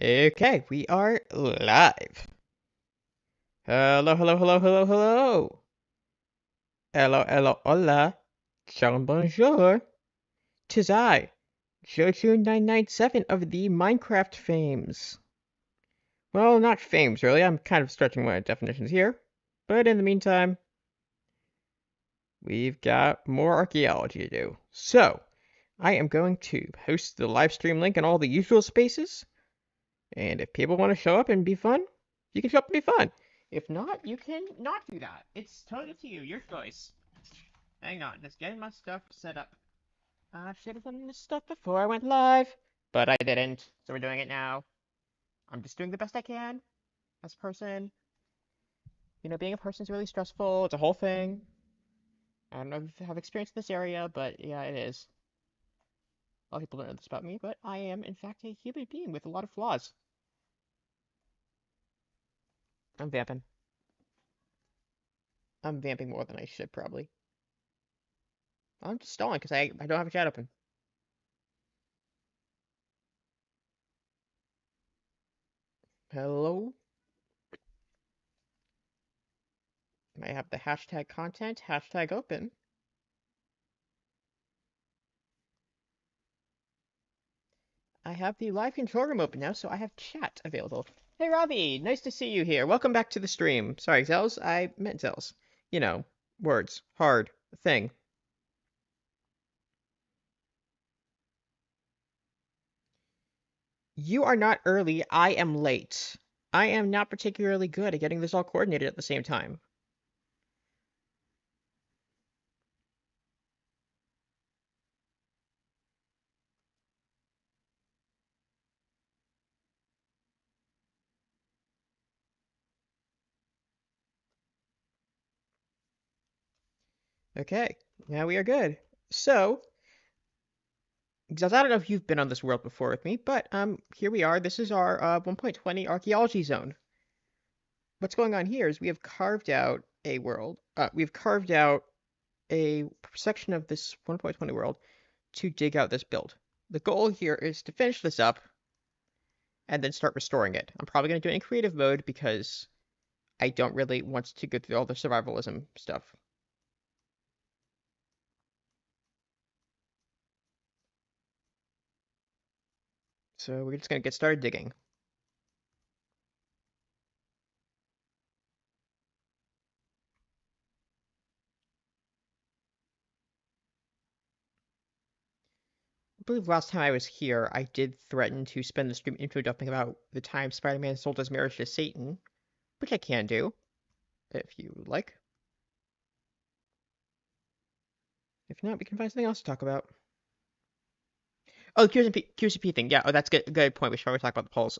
Okay, we are live. Hello, hello, hello, hello, hello. Hello, hello, hola. Ciao, bonjour. 'Tis I, Joju997 of the Minecraft fames. Well, not fames, really. I'm kind of stretching my definitions here. But in the meantime, we've got more archaeology to do. So, I am going to post the live stream link in all the usual spaces. And if people want to show up and be fun, you can show up and be fun. If not, you can not do that. It's totally up to you, your choice. Hang on, just getting my stuff set up. I should have done this stuff before I went live, but I didn't, so we're doing it now. I'm just doing the best I can as a person. You know, being a person is really stressful. It's a whole thing. I don't know if you have experience in this area, but yeah, it is. A lot of people don't know this about me, but I am, in fact, a human being with a lot of flaws. I'm vamping. I'm vamping more than I should, probably. I'm just stalling because I don't have a chat open. Hello? I have the hashtag content, hashtag open. I have the live control room open now, so I have chat available. Hey, Robbie, nice to see you here. Welcome back to the stream. Sorry, Zells, I meant Zells. You know, words, hard, thing. You are not early, I am late. I am not particularly good at getting this all coordinated at the same time. Okay, now we are good. So, because I don't know if you've been on this world before with me, but here we are. This is our 1.20 archaeology zone. What's going on here is we have carved out a world. We've carved out a section of this 1.20 world to dig out this build. The goal here is to finish this up and then start restoring it. I'm probably going to do it in creative mode because I don't really want to go through all the survivalism stuff. So we're just going to get started digging. I believe last time I was here, I did threaten to spend the stream intro dumping about the time Spider-Man sold his marriage to Satan, which I can do, if you would like. If not, we can find something else to talk about. Oh, QCP thing. Yeah. Oh, that's good point. We should probably talk about the polls.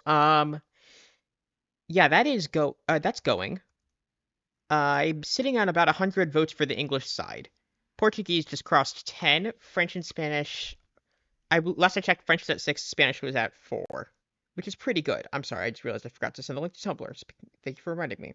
Yeah, that's going. I'm sitting on about 100 votes for the English side. Portuguese just crossed 10. French and Spanish. Last I checked, French was at 6. Spanish was at 4, which is pretty good. I'm sorry, I just realized I forgot to send the link to Tumblr. Thank you for reminding me.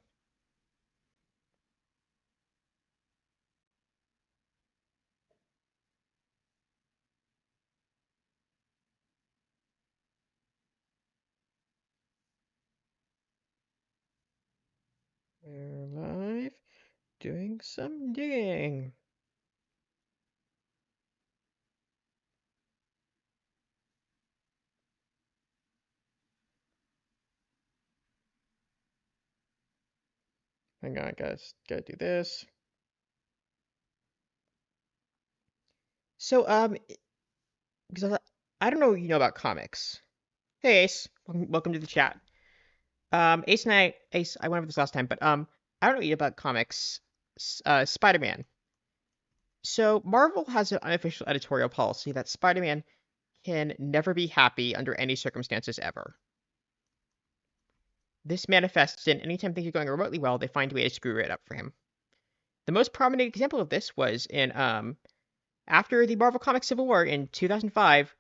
We're live, doing some digging. Hang on, guys. Gotta do this. So, because I don't know if you know about comics. Hey, Ace. Welcome to the chat. Ace, I went over this last time, but I don't know about comics. Spider-Man. So Marvel has an unofficial editorial policy that Spider-Man can never be happy under any circumstances ever. This manifests in anytime things are going remotely well, they find a way to screw it up for him. The most prominent example of this was in after the Marvel Comics Civil War in 2005,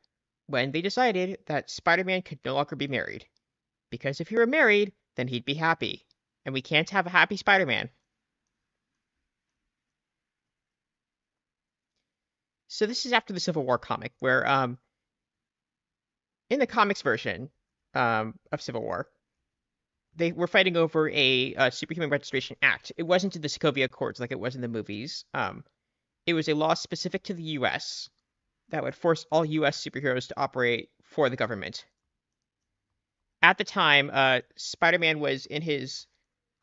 when they decided that Spider-Man could no longer be married. Because if he were married, then he'd be happy. And we can't have a happy Spider-Man. So this is after the Civil War comic, where in the comics version, of Civil War. They were fighting over a Superhuman Registration Act. It wasn't the Sokovia Accords like it was in the movies. It was a law specific to the U.S. that would force all U.S. superheroes to operate for the government. At the time, Spider-Man was in his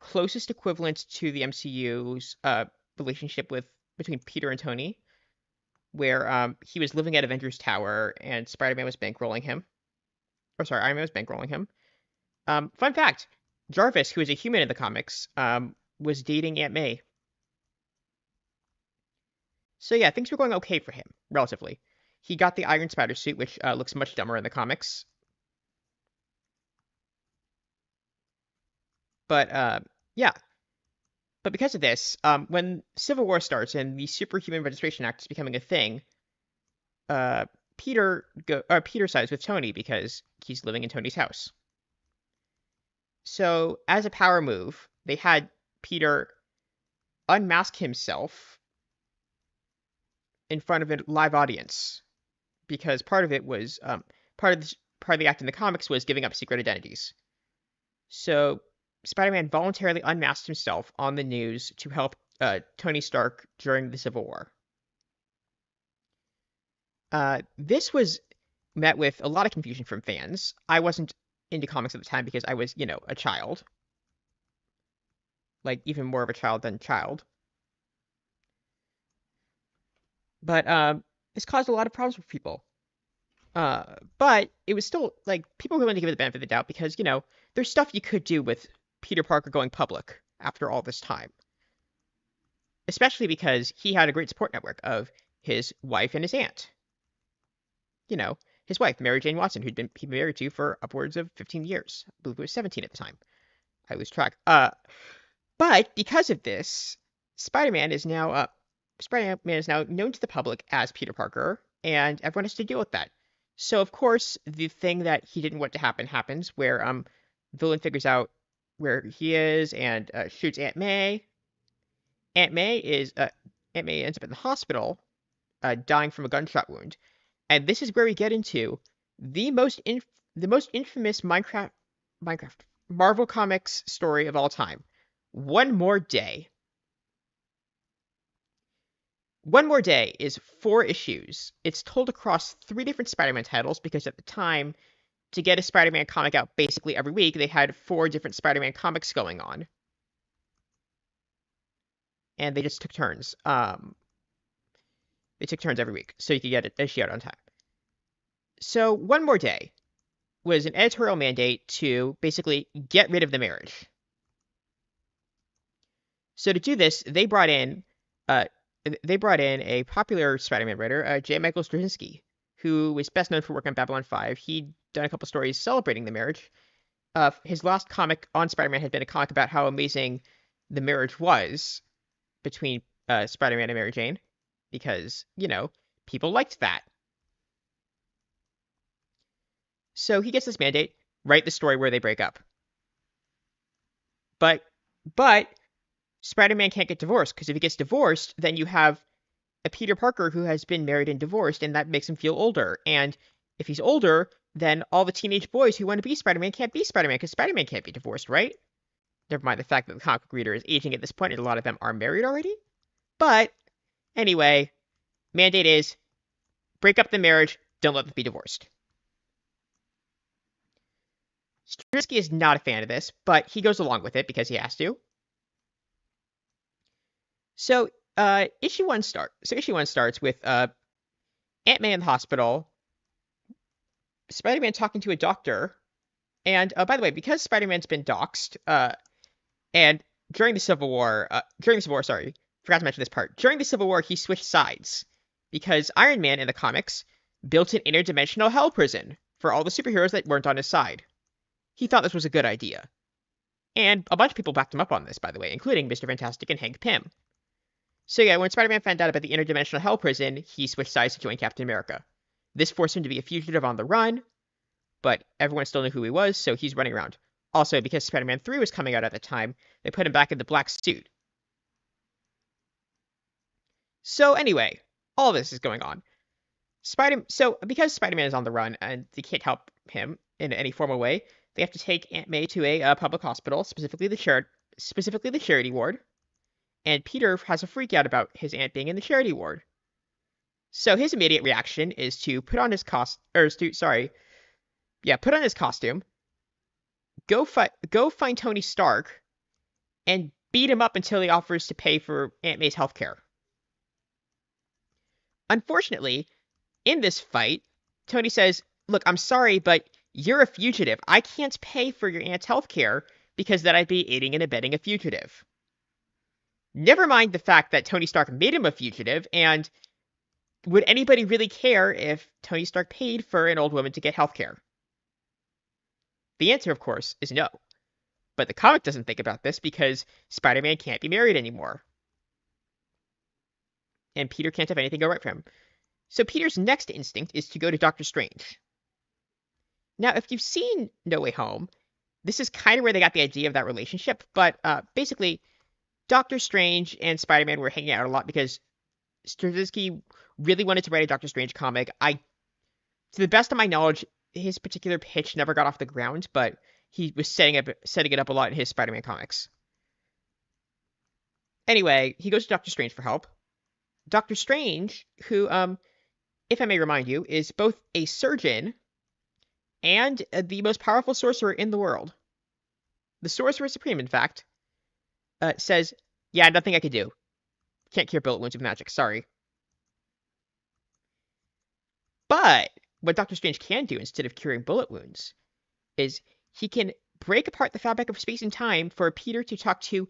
closest equivalent to the MCU's relationship between Peter and Tony, where he was living at Avengers Tower and Spider-Man was bankrolling him. Or sorry, Iron Man was bankrolling him. Fun fact: Jarvis, who is a human in the comics, was dating Aunt May. So yeah, things were going okay for him, relatively. He got the Iron Spider suit, which looks much dumber in the comics. But yeah. But because of this, when Civil War starts and the Superhuman Registration Act is becoming a thing, uh, Peter sides with Tony because he's living in Tony's house. So as a power move, they had Peter unmask himself in front of a live audience because part of it was part of the act in the comics was giving up secret identities. So Spider-Man voluntarily unmasked himself on the news to help Tony Stark during the Civil War. This was met with a lot of confusion from fans. I wasn't into comics at the time because I was, a child. Like, even more of a child than child. But this caused a lot of problems for people. But it was still, like, people were willing to give it the benefit of the doubt because, there's stuff you could do with Peter Parker going public after all this time. Especially because he had a great support network of his wife and his aunt. His wife, Mary Jane Watson, he'd been married to for upwards of 15 years. I believe it was 17 at the time. I lose track. But because of this, Spider-Man is now known to the public as Peter Parker, and everyone has to deal with that. So of course, the thing that he didn't want to happen happens, where villain figures out where he is and shoots Aunt May. Aunt May ends up in the hospital, dying from a gunshot wound. And this is where we get into the most infamous Minecraft Marvel Comics story of all time. One More Day. One More Day is 4 issues. It's told across 3 different Spider-Man titles because at the time, to get a Spider-Man comic out basically every week, they had 4 different Spider-Man comics going on. And they just took turns. They took turns every week, so you could get an issue out on time. So One More Day was an editorial mandate to basically get rid of the marriage. So to do this, they brought in a popular Spider-Man writer, J. Michael Straczynski, who was best known for working on Babylon 5. He'd done a couple stories celebrating the marriage. His last comic on Spider-Man had been a comic about how amazing the marriage was between Spider-Man and Mary Jane, because, people liked that. So he gets this mandate, write the story where they break up. But Spider-Man can't get divorced, because if he gets divorced, then you have a Peter Parker who has been married and divorced, and that makes him feel older. And if he's older, then all the teenage boys who want to be Spider-Man can't be Spider-Man, because Spider-Man can't be divorced, right? Never mind the fact that the comic book reader is aging at this point, and a lot of them are married already. But anyway, mandate is break up the marriage, don't let them be divorced. Straczynski is not a fan of this, but he goes along with it because he has to. So issue 1 starts with Aunt May in the hospital, Spider-Man talking to a doctor, and by the way, because Spider-Man's been doxxed, and during the Civil War, forgot to mention this part. During the Civil War, he switched sides because Iron Man in the comics built an interdimensional hell prison for all the superheroes that weren't on his side. He thought this was a good idea. And a bunch of people backed him up on this, by the way, including Mr. Fantastic and Hank Pym. So yeah, when Spider-Man found out about the interdimensional hell prison, he switched sides to join Captain America. This forced him to be a fugitive on the run, but everyone still knew who he was, so he's running around. Also, because Spider-Man 3 was coming out at the time, they put him back in the black suit. So anyway, all this is going on. So because Spider-Man is on the run and they can't help him, in any formal way, they have to take Aunt May to a public hospital, specifically the charity ward. And Peter has a freak out about his aunt being in the charity ward. So his immediate reaction is to put on his put on his costume, go find Tony Stark, and beat him up until he offers to pay for Aunt May's health care. Unfortunately, in this fight, Tony says, "Look, I'm sorry, but you're a fugitive. I can't pay for your aunt's health care because then I'd be aiding and abetting a fugitive." Never mind the fact that Tony Stark made him a fugitive, and would anybody really care if Tony Stark paid for an old woman to get health care? The answer, of course, is no. But the comic doesn't think about this because Spider-Man can't be married anymore. And Peter can't have anything go right for him. So Peter's next instinct is to go to Doctor Strange. Now, if you've seen No Way Home, this is kind of where they got the idea of that relationship, but basically, Doctor Strange and Spider-Man were hanging out a lot because Straczynski really wanted to write a Doctor Strange comic. To the best of my knowledge, his particular pitch never got off the ground, but he was setting it up a lot in his Spider-Man comics. Anyway, he goes to Doctor Strange for help. Doctor Strange, who, if I may remind you, is both a surgeon and the most powerful sorcerer in the world. The Sorcerer Supreme, in fact, says, "Yeah, nothing I could do. Can't cure bullet wounds with magic, sorry." But what Doctor Strange can do instead of curing bullet wounds is he can break apart the fabric of space and time for Peter to talk to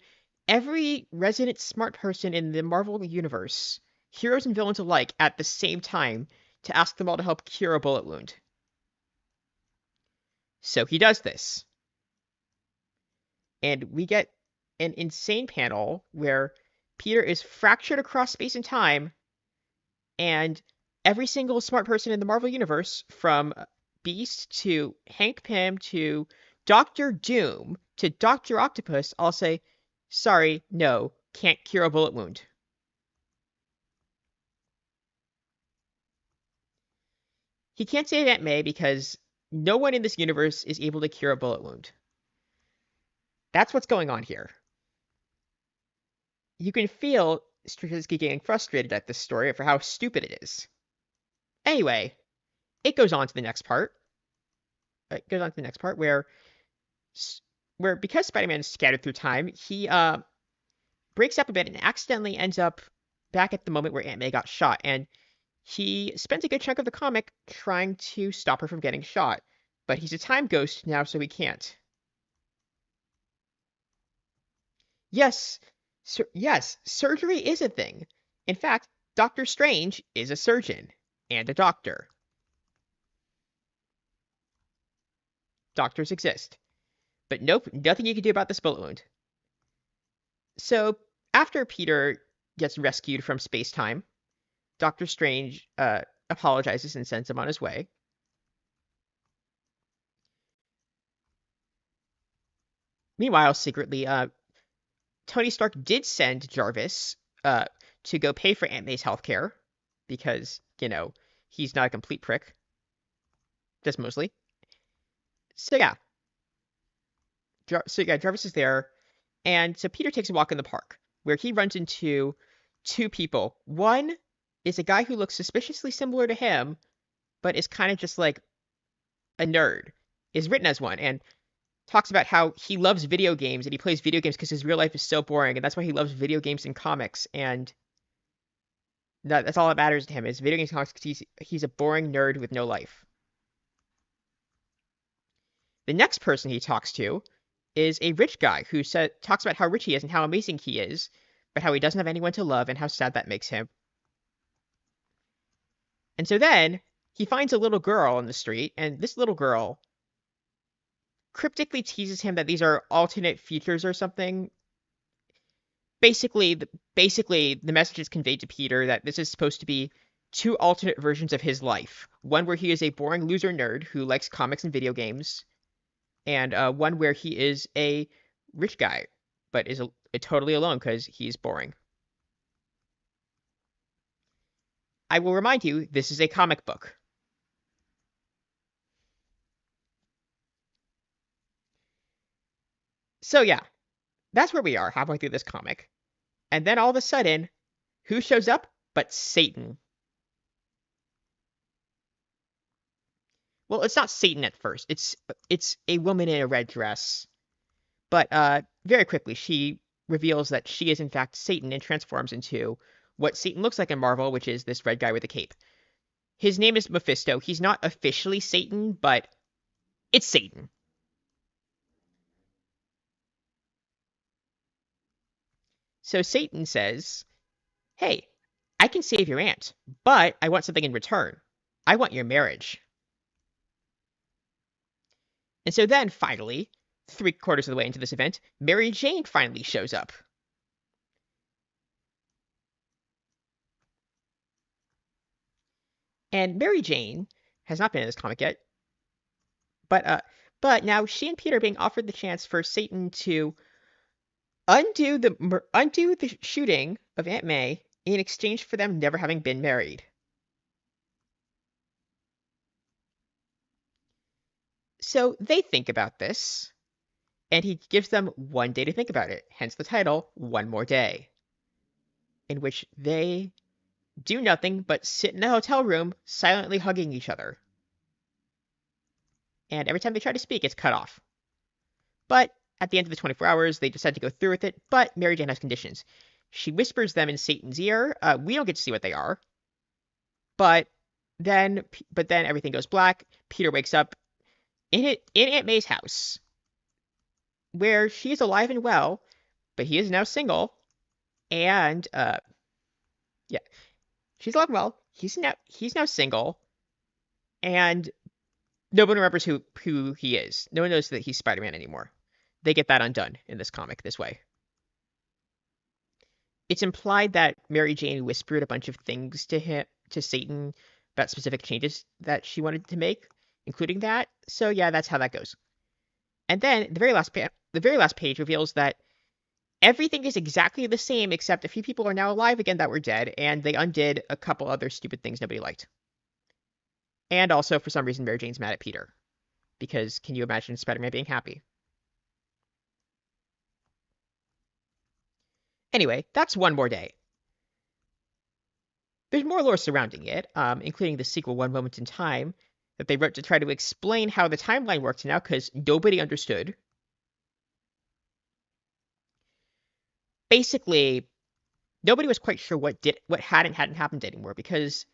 every resident smart person in the Marvel universe, heroes and villains alike, at the same time to ask them all to help cure a bullet wound. So he does this. And we get an insane panel where Peter is fractured across space and time, and every single smart person in the Marvel universe, from Beast to Hank Pym to Doctor Doom to Doctor Octopus, all say, "Sorry, no, can't cure a bullet wound." He can't save Aunt May because no one in this universe is able to cure a bullet wound. That's what's going on here. You can feel Straczynski getting frustrated at this story for how stupid it is. Anyway, it goes on to the next part. It goes on to the next part where because Spider-Man is scattered through time, he breaks up a bit and accidentally ends up back at the moment where Aunt May got shot, and he spends a good chunk of the comic trying to stop her from getting shot, but he's a time ghost now, so he can't. Yes, yes, surgery is a thing. In fact, Doctor Strange is a surgeon and a doctor. Doctors exist. But nope, nothing you can do about this bullet wound. So, after Peter gets rescued from space-time, Doctor Strange apologizes and sends him on his way. Meanwhile, secretly, Tony Stark did send Jarvis to go pay for Aunt May's healthcare because, he's not a complete prick. Just mostly. So yeah. Jarvis is there, and so Peter takes a walk in the park where he runs into two people. One is a guy who looks suspiciously similar to him, but is kind of just like a nerd. Is written as one, and talks about how he loves video games and he plays video games because his real life is so boring, and that's why he loves video games and comics, and that's all that matters to him is video games and comics because he's a boring nerd with no life. The next person he talks to is a rich guy who talks about how rich he is and how amazing he is, but how he doesn't have anyone to love and how sad that makes him. And so then he finds a little girl on the street, and this little girl cryptically teases him that these are alternate futures or something. Basically, the message is conveyed to Peter that this is supposed to be two alternate versions of his life. One where he is a boring loser nerd who likes comics and video games, and one where he is a rich guy, but is totally alone because he's boring. I will remind you, this is a comic book. So yeah, that's where we are halfway through this comic. And then all of a sudden, who shows up but Satan? Well, it's not Satan at first. It's a woman in a red dress. But very quickly, she reveals that she is in fact Satan and transforms into what Satan looks like in Marvel, which is this red guy with a cape. His name is Mephisto. He's not officially Satan, but it's Satan. So Satan says, "Hey, I can save your aunt, but I want something in return. I want your marriage." And so then, finally, 3/4 of the way into this event, Mary Jane finally shows up. And Mary Jane has not been in this comic yet, but now she and Peter are being offered the chance for Satan to undo the shooting of Aunt May in exchange for them never having been married. So they think about this, and he gives them one day to think about it, hence the title, One More Day, in which they do nothing but sit in a hotel room silently hugging each other. And every time they try to speak, it's cut off. But at the end of the 24 hours, they decide to go through with it, but Mary Jane has conditions. She whispers them in Satan's ear. We don't get to see what they are. But then everything goes black. Peter wakes up in Aunt May's house, where she is alive and well, but he is now single. And yeah, she's alive and well. He's now single, and no one remembers who he is. No one knows that he's Spider-Man anymore. They get that undone in this comic this way. It's implied that Mary Jane whispered a bunch of things to Satan about specific changes that she wanted to make, including that. So yeah, that's how that goes. And then the very last page reveals that everything is exactly the same, except a few people are now alive again that were dead, and they undid a couple other stupid things nobody liked. And also, for some reason, Mary Jane's mad at Peter. Because can you imagine Spider-Man being happy? Anyway, that's One More Day. There's more lore surrounding it, including the sequel One Moment in Time, that they wrote to try to explain how the timeline worked now, because nobody understood. Basically, nobody was quite sure what had and hadn't happened anymore, because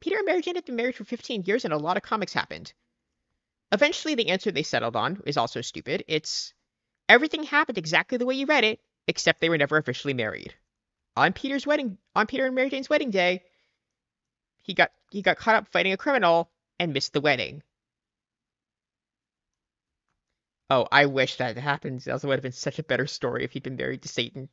Peter and Mary Jane had been married for 15 years and a lot of comics happened. Eventually, the answer they settled on is also stupid. It's everything happened exactly the way you read it, except they were never officially married. On Peter and Mary Jane's wedding day, he got caught up fighting a criminal and missed the wedding. Oh, I wish that had happened. That would have been such a better story if he'd been married to Satan.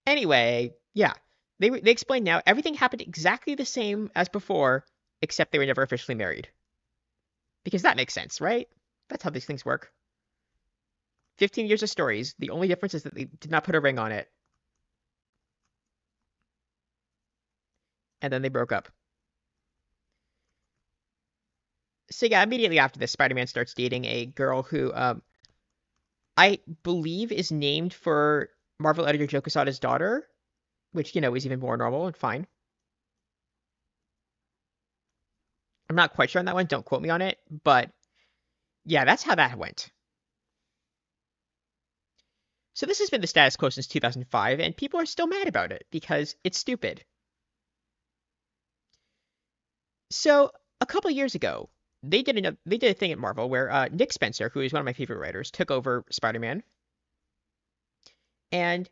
Anyway, yeah. They explain now everything happened exactly the same as before, except they were never officially married. Because that makes sense, right? That's how these things work. 15 years of stories. The only difference is that they did not put a ring on it. And then they broke up. So yeah, immediately after this, Spider-Man starts dating a girl who I believe is named for Marvel editor Joe Quesada's daughter, which, is even more normal and fine. I'm not quite sure on that one. Don't quote me on it. But yeah, that's how that went. So this has been the status quo since 2005, and people are still mad about it because it's stupid. So a couple years ago, they did a thing at Marvel where Nick Spencer, who is one of my favorite writers, took over Spider-Man, and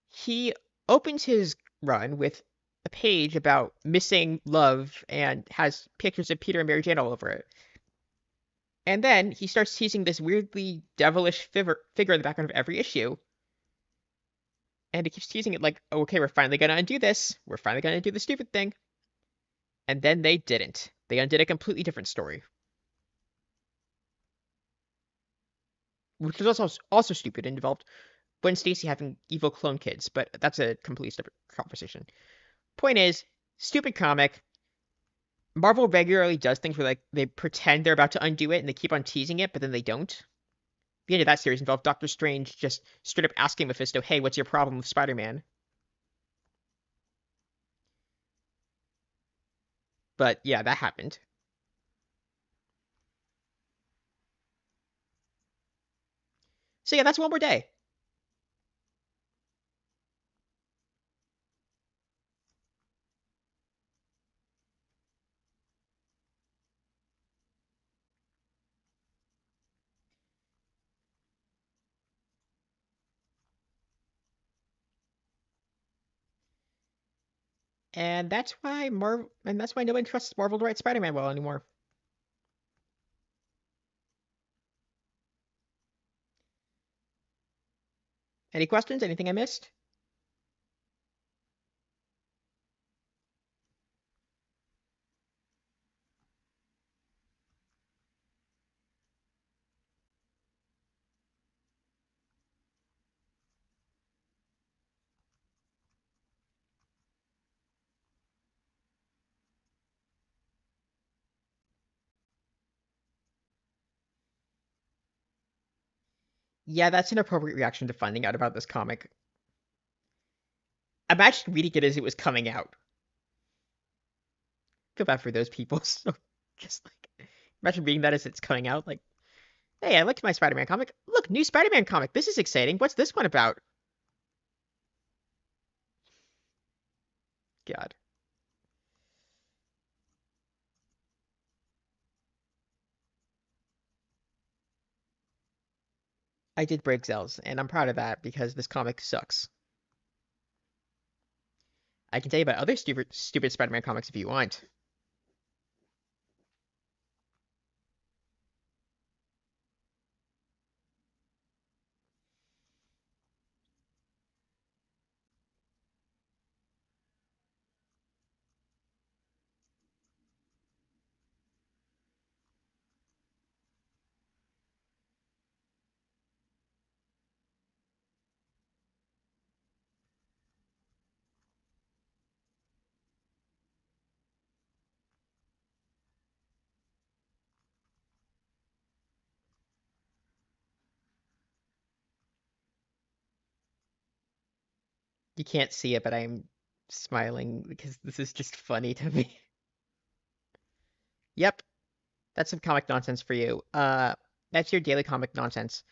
he opens his run with a page about missing love and has pictures of Peter and Mary Jane all over it. And then he starts teasing this weirdly devilish figure in the background of every issue. And he keeps teasing it like, oh, okay, we're finally going to undo this. We're finally going to do the stupid thing. And then they didn't. They undid a completely different story. Which was also stupid and involved Gwen Stacy having evil clone kids, but that's a completely separate conversation. Point is, stupid comic. Marvel regularly does things where like they pretend they're about to undo it and they keep on teasing it, but then they don't. The end of that series involved Doctor Strange just straight up asking Mephisto, "Hey, what's your problem with Spider-Man?" But yeah, that happened. So yeah, that's one more day. And that's why nobody trusts Marvel to write Spider-Man well anymore. Any questions? Anything I missed? Yeah, that's an appropriate reaction to finding out about this comic. Imagine reading it as it was coming out. Feel bad for those people. So just like imagine reading that as it's coming out. Like, hey, I liked my Spider-Man comic. Look, new Spider-Man comic. This is exciting. What's this one about? God, I did break Zells, and I'm proud of that because this comic sucks. I can tell you about other stupid Spider-Man comics if you want. You can't see it, but I'm smiling because this is just funny to me. Yep, that's some comic nonsense for you. That's your daily comic nonsense.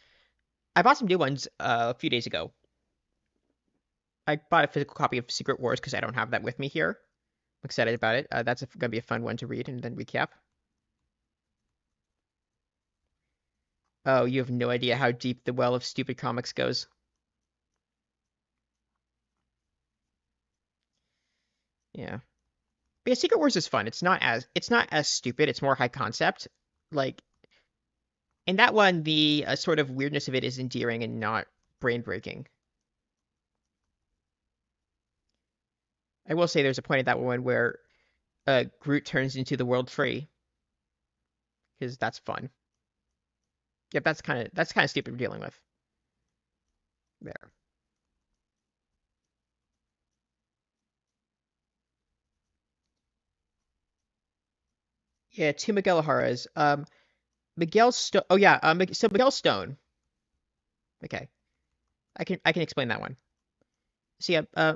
I bought some new ones a few days ago. I bought a physical copy of Secret Wars because I don't have that with me here. I'm excited about it. That's gonna be a fun one to read and then recap. Oh, you have no idea how deep the well of stupid comics goes. Yeah. But yeah, Secret Wars is fun. It's not as stupid. It's more high concept. Like in that one, the sort of weirdness of it is endearing and not brain breaking. I will say there's a point in that one where Groot turns into the World Tree because that's fun. Yep, that's kind of stupid we're dealing with there. Yeah, two Miguel O'Hara's. Miguel Stone. Oh yeah. So Miguel Stone. Okay, I can explain that one. So yeah,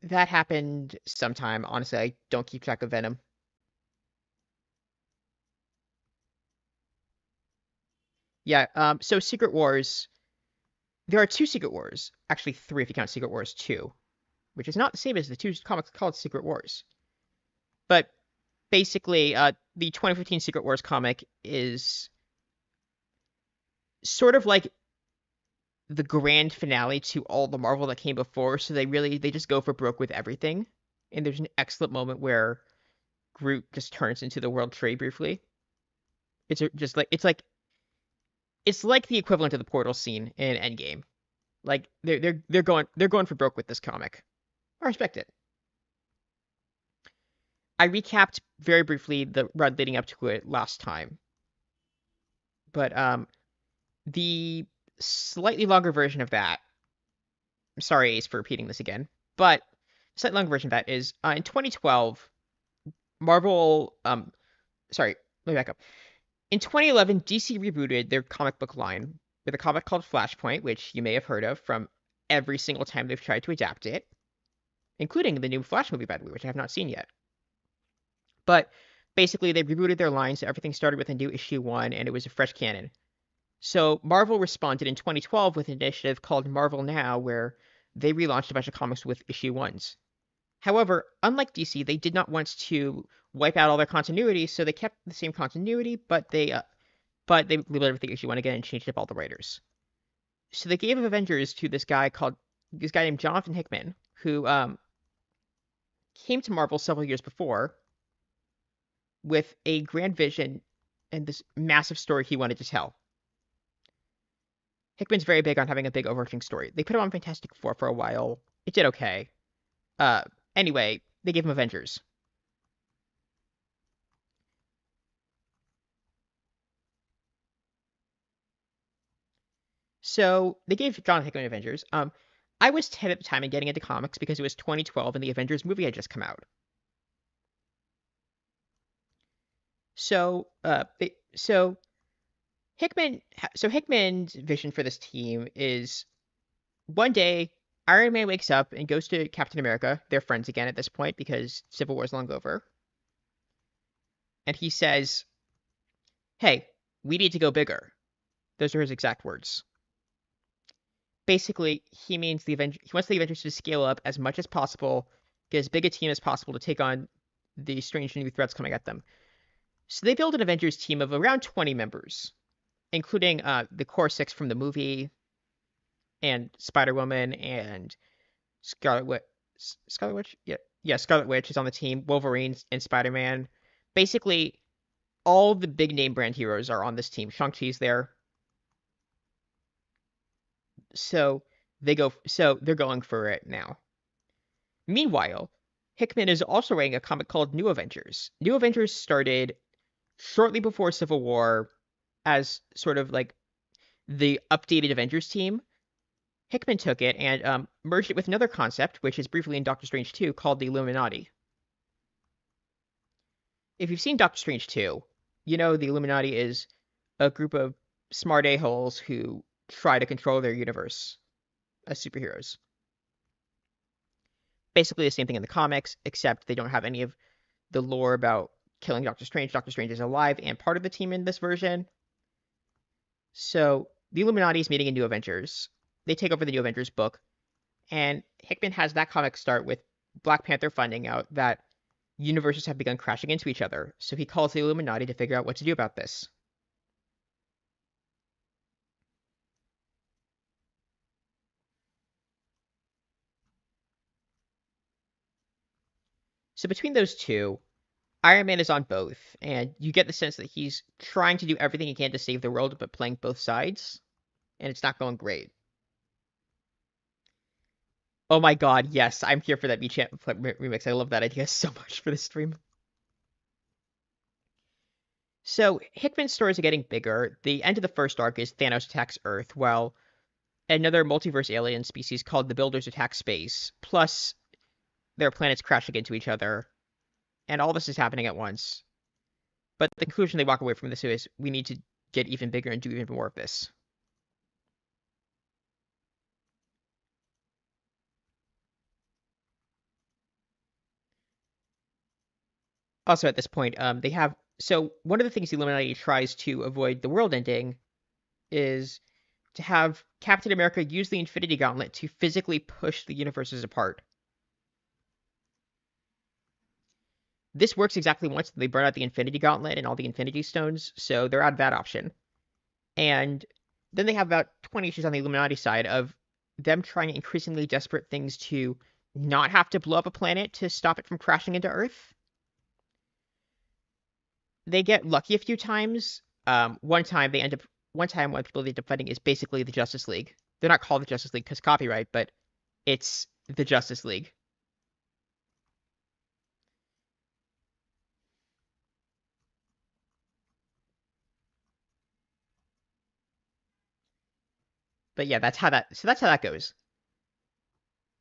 that happened sometime. Honestly, I don't keep track of Venom. Yeah. So Secret Wars. There are two Secret Wars. Actually, three if you count Secret Wars 2, which is not the same as the two comics called Secret Wars. But basically, the 2015 Secret Wars comic is sort of like the grand finale to all the Marvel that came before. So they just go for broke with everything. And there's an excellent moment where Groot just turns into the World Trade briefly. Just like it's like the equivalent of the portal scene in Endgame. Like they're going for broke with this comic. I respect it. I recapped very briefly the run leading up to it last time, but the slightly longer version of that. I'm sorry, Ace, for repeating this again, but slightly longer version of that is in 2012, Marvel. Sorry, let me back up. In 2011, DC rebooted their comic book line with a comic called Flashpoint, which you may have heard of from every single time they've tried to adapt it, including the new Flash movie, by the way, which I have not seen yet. But basically, they rebooted their line, so everything started with a new issue one, and it was a fresh canon. So Marvel responded in 2012 with an initiative called Marvel Now, where they relaunched a bunch of comics with issue ones. However, unlike DC, they did not want to wipe out all their continuity, so they kept the same continuity, but they relived the issue one again and changed up all the writers. So they gave Avengers to this guy named Jonathan Hickman, who came to Marvel several years before with a grand vision and this massive story he wanted to tell. Hickman's very big on having a big overarching story. They put him on Fantastic Four for a while. It did okay. Uh, anyway, they gave him Avengers. So they gave John Hickman Avengers. I was 10 at the time and getting into comics because it was 2012 and the Avengers movie had just come out. So, Hickman, so Hickman's vision for this team is one day Iron Man wakes up and goes to Captain America. They're friends again at this point because Civil War is long over. And he says, "Hey, we need to go bigger." Those are his exact words. Basically, he means he wants the Avengers to scale up as much as possible, get as big a team as possible to take on the strange new threats coming at them. So they build an Avengers team of around 20 members, including the core six from the movie, and Spider-Woman and Scarlet Witch. Scarlet Witch? Yeah, Scarlet Witch is on the team. Wolverine and Spider-Man. Basically, all the big name brand heroes are on this team. Shang-Chi's there. So they're going for it now. Meanwhile, Hickman is also writing a comic called New Avengers. New Avengers started shortly before Civil War as sort of like the updated Avengers team. Hickman took it and merged it with another concept, which is briefly in Doctor Strange 2, called the Illuminati. If you've seen Doctor Strange 2, you know the Illuminati is a group of smart a-holes who try to control their universe as superheroes. Basically the same thing in the comics, except they don't have any of the lore about killing Doctor Strange. Doctor Strange is alive and part of the team in this version. So the Illuminati is meeting in New Avengers. They take over the New Avengers book, and Hickman has that comic start with Black Panther finding out that universes have begun crashing into each other. So he calls the Illuminati to figure out what to do about this. So between those two, Iron Man is on both, and you get the sense that he's trying to do everything he can to save the world, but playing both sides, and it's not going great. Oh my god, yes, I'm here for that Beach remix. I love that idea so much for this stream. So Hickman's stories are getting bigger. The end of the first arc is Thanos attacks Earth, while another multiverse alien species called the Builders attack space. Plus, their planets crashing into each other, and all this is happening at once. But the conclusion they walk away from this is we need to get even bigger and do even more of this. Also, at this point, they have one of the things the Illuminati tries to avoid the world ending is to have Captain America use the Infinity Gauntlet to physically push the universes apart. This works exactly once. They burn out the Infinity Gauntlet and all the Infinity Stones, so they're out of that option. And then they have about 20 issues on the Illuminati side of them trying increasingly desperate things to not have to blow up a planet to stop it from crashing into Earth. They get lucky a few times. One time one people they end up fighting is basically the Justice League. They're not called the Justice League because copyright, but it's the Justice League. But yeah, that's how that goes.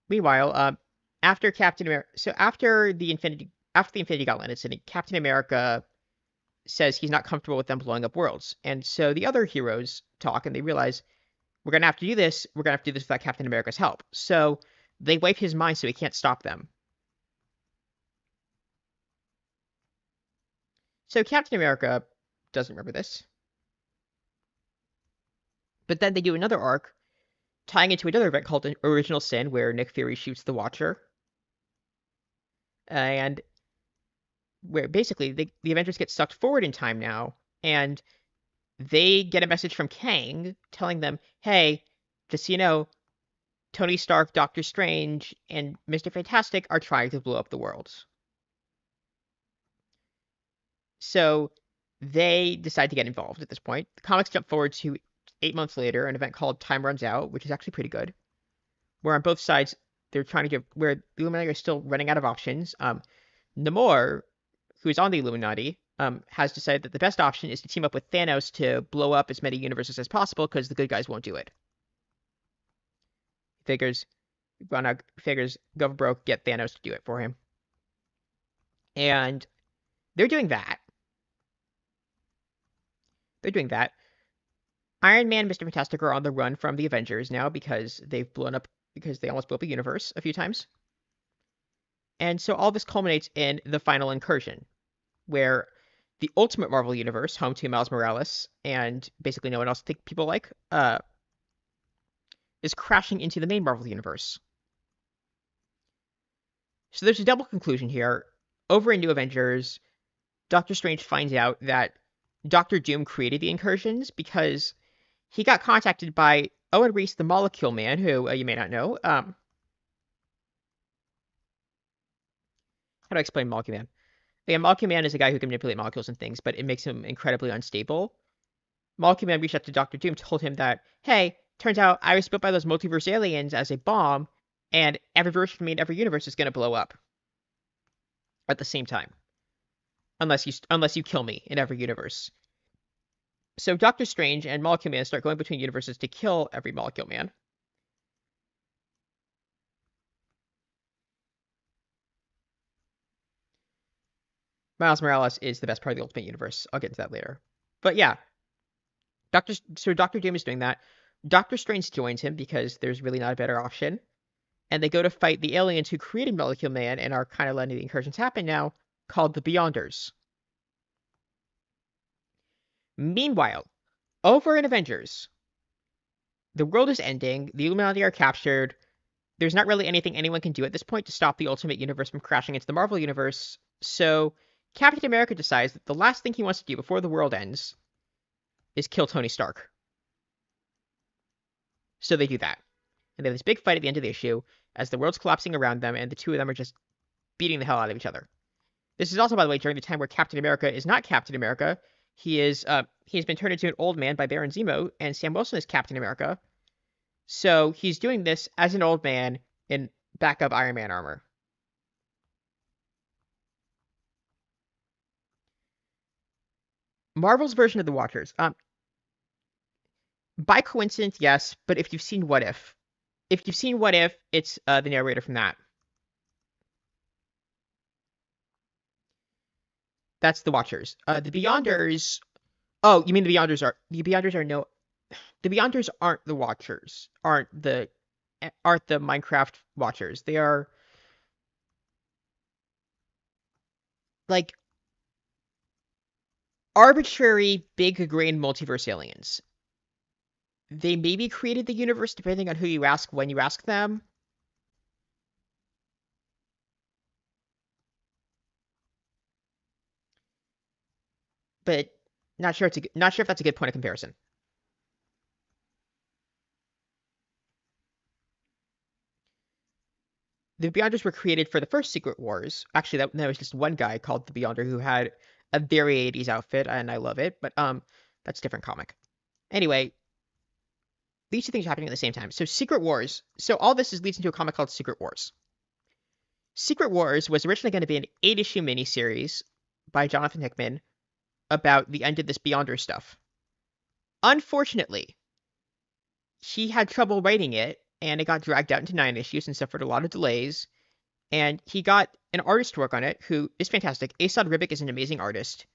Meanwhile, after Captain America, so after the Infinity Gauntlet incident, Captain America says he's not comfortable with them blowing up worlds, and so the other heroes talk and they realize we're gonna have to do this. We're gonna have to do this without Captain America's help. So they wipe his mind so he can't stop them. So Captain America doesn't remember this, but then they do another arc tying into another event called Original Sin, where Nick Fury shoots the Watcher, and where basically the Avengers get sucked forward in time now, and they get a message from Kang telling them, "Hey, just so you know, Tony Stark, Doctor Strange, and Mr. Fantastic are trying to blow up the world." So they decide to get involved at this point. The comics jump forward to 8 months later, an event called Time Runs Out, which is actually pretty good, where on both sides they're trying to get where the Illuminati are still running out of options. Namor, who's on the Illuminati, has decided that the best option is to team up with Thanos to blow up as many universes as possible because the good guys won't do it. Figures go broke, get Thanos to do it for him, and they're doing that. They're doing that. Iron Man and Mr. Fantastic are on the run from the Avengers now because they almost blew up a universe a few times. And so all this culminates in the final incursion, where the Ultimate Marvel Universe, home to Miles Morales and basically no one else think people like, is crashing into the main Marvel Universe. So there's a double conclusion here. Over in New Avengers, Doctor Strange finds out that Doctor Doom created the incursions because he got contacted by Owen Reese, the Molecule Man, who you may not know. How do I explain Molecule Man? Yeah, Molecule Man is a guy who can manipulate molecules and things, but it makes him incredibly unstable. Molecule Man reached out to Doctor Doom, told him that, hey, turns out I was built by those multiverse aliens as a bomb, and every version of me in every universe is going to blow up at the same time, unless you kill me in every universe. So Doctor Strange and Molecule Man start going between universes to kill every Molecule Man. Miles Morales is the best part of the Ultimate Universe. I'll get into that later. But yeah, Doctor Doom is doing that. Doctor Strange joins him because there's really not a better option. And they go to fight the aliens who created Molecule Man and are kind of letting the incursions happen now, called the Beyonders. Meanwhile, over in Avengers, the world is ending, the Illuminati are captured, there's not really anything anyone can do at this point to stop the Ultimate Universe from crashing into the Marvel Universe, so Captain America decides that the last thing he wants to do before the world ends is kill Tony Stark. So they do that. And they have this big fight at the end of the issue as the world's collapsing around them, and the two of them are just beating the hell out of each other. This is also, by the way, during the time where Captain America is not Captain America. He has been turned into an old man by Baron Zemo, and Sam Wilson is Captain America. So he's doing this as an old man in backup Iron Man armor. Marvel's version of the Watchers. By coincidence, yes, but if you've seen What If, it's the narrator from that. That's the Watchers. The Beyonders. Oh, you mean the Beyonders are no. The Beyonders aren't the Watchers. Aren't the Minecraft Watchers. They are like arbitrary big grain multiverse aliens. They maybe created the universe depending on who you ask when you ask them. But not sure if that's a good point of comparison. The Beyonders were created for the first Secret Wars. Actually, that was just one guy called the Beyonder who had a very 80s outfit, and I love it. But that's a different comic. Anyway, these two things are happening at the same time. So Secret Wars. So all this leads into a comic called Secret Wars. Secret Wars was originally going to be an 8-issue miniseries by Jonathan Hickman about the end of this Beyonder stuff. Unfortunately, he had trouble writing it, and it got dragged out into 9 issues and suffered a lot of delays. and he got an artist to work on it who is fantastic. Asad Ribic is an amazing artist,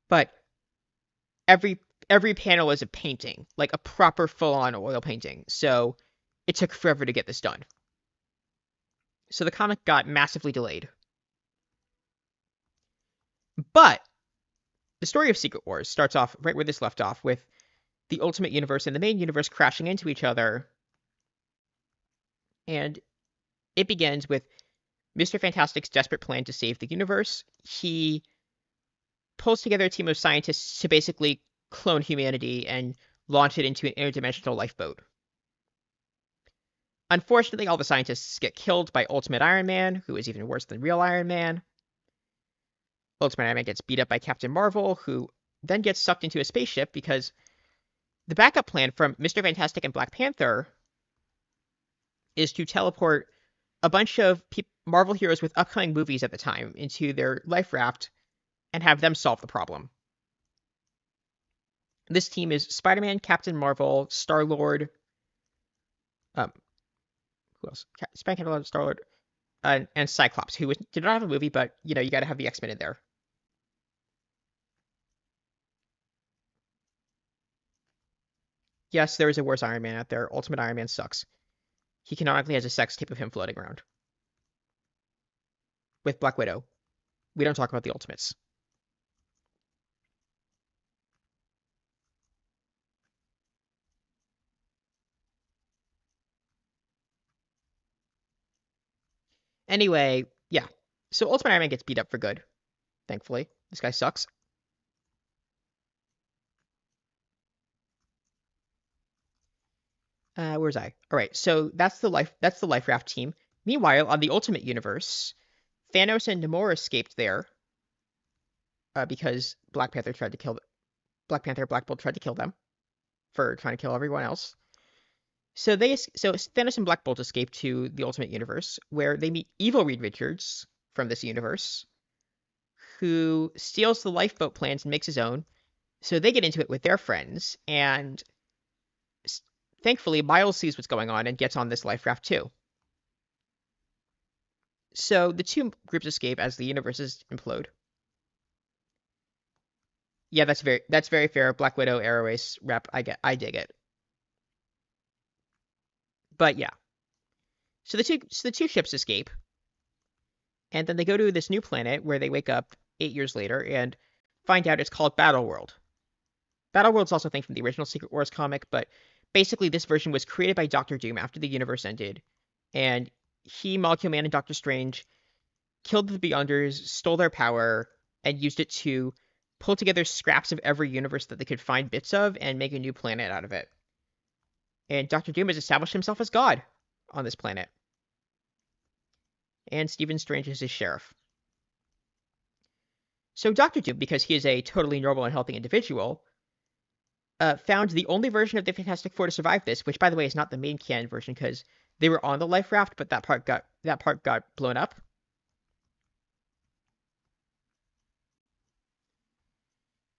but every every panel is a painting, like a proper full-on oil painting. So it took forever to get this done. So the comic got massively delayed. But the story of Secret Wars starts off right where this left off, with the Ultimate Universe and the main universe crashing into each other. And it begins with Mr. Fantastic's desperate plan to save the universe. He pulls together a team of scientists to basically clone humanity and launch it into an interdimensional lifeboat. Unfortunately, all the scientists get killed by Ultimate Iron Man, who is even worse than real Iron Man. Ultimate Iron Man gets beat up by Captain Marvel, who then gets sucked into a spaceship because the backup plan from Mr. Fantastic and Black Panther is to teleport a bunch of Marvel heroes with upcoming movies at the time into their life raft and have them solve the problem. This team is Spider-Man, Captain Marvel, Star-Lord, who else? Spider-Man, Star-Lord, and Cyclops, who did not have a movie, but you got to have the X-Men in there. Yes, there is a worse Iron Man out there. Ultimate Iron Man sucks. He canonically has a sex tape of him floating around with Black Widow. We don't talk about the Ultimates. Anyway, yeah. So Ultimate Iron Man gets beat up for good, thankfully. This guy sucks. Where's I? All right, so that's the life raft team. Meanwhile, on the Ultimate Universe, Thanos and Namor escaped there because Black Panther, Black Bolt tried to kill them for trying to kill everyone else. So Thanos and Black Bolt escape to the Ultimate Universe, where they meet evil Reed Richards from this universe, who steals the lifeboat plans and makes his own. So they get into it with their friends, and thankfully Miles sees what's going on and gets on this life raft too. So the two groups escape as the universes implode. Yeah, that's very fair. Black Widow Arrow Ace rep. I dig it. But yeah. So the two ships escape, and then they go to this new planet where they wake up 8 years later and find out it's called Battle World. Battle World's also a thing from the original Secret Wars comic, but basically this version was created by Doctor Doom after the universe ended, and he, Molecule Man, and Doctor Strange killed the Beyonders, stole their power, and used it to pull together scraps of every universe that they could find bits of and make a new planet out of it. And Doctor Doom has established himself as God on this planet. And Stephen Strange is his sheriff. So Doctor Doom, because he is a totally normal and healthy individual, found the only version of the Fantastic Four to survive this, which, by the way, is not the main canon version because they were on the life raft, but that part got blown up.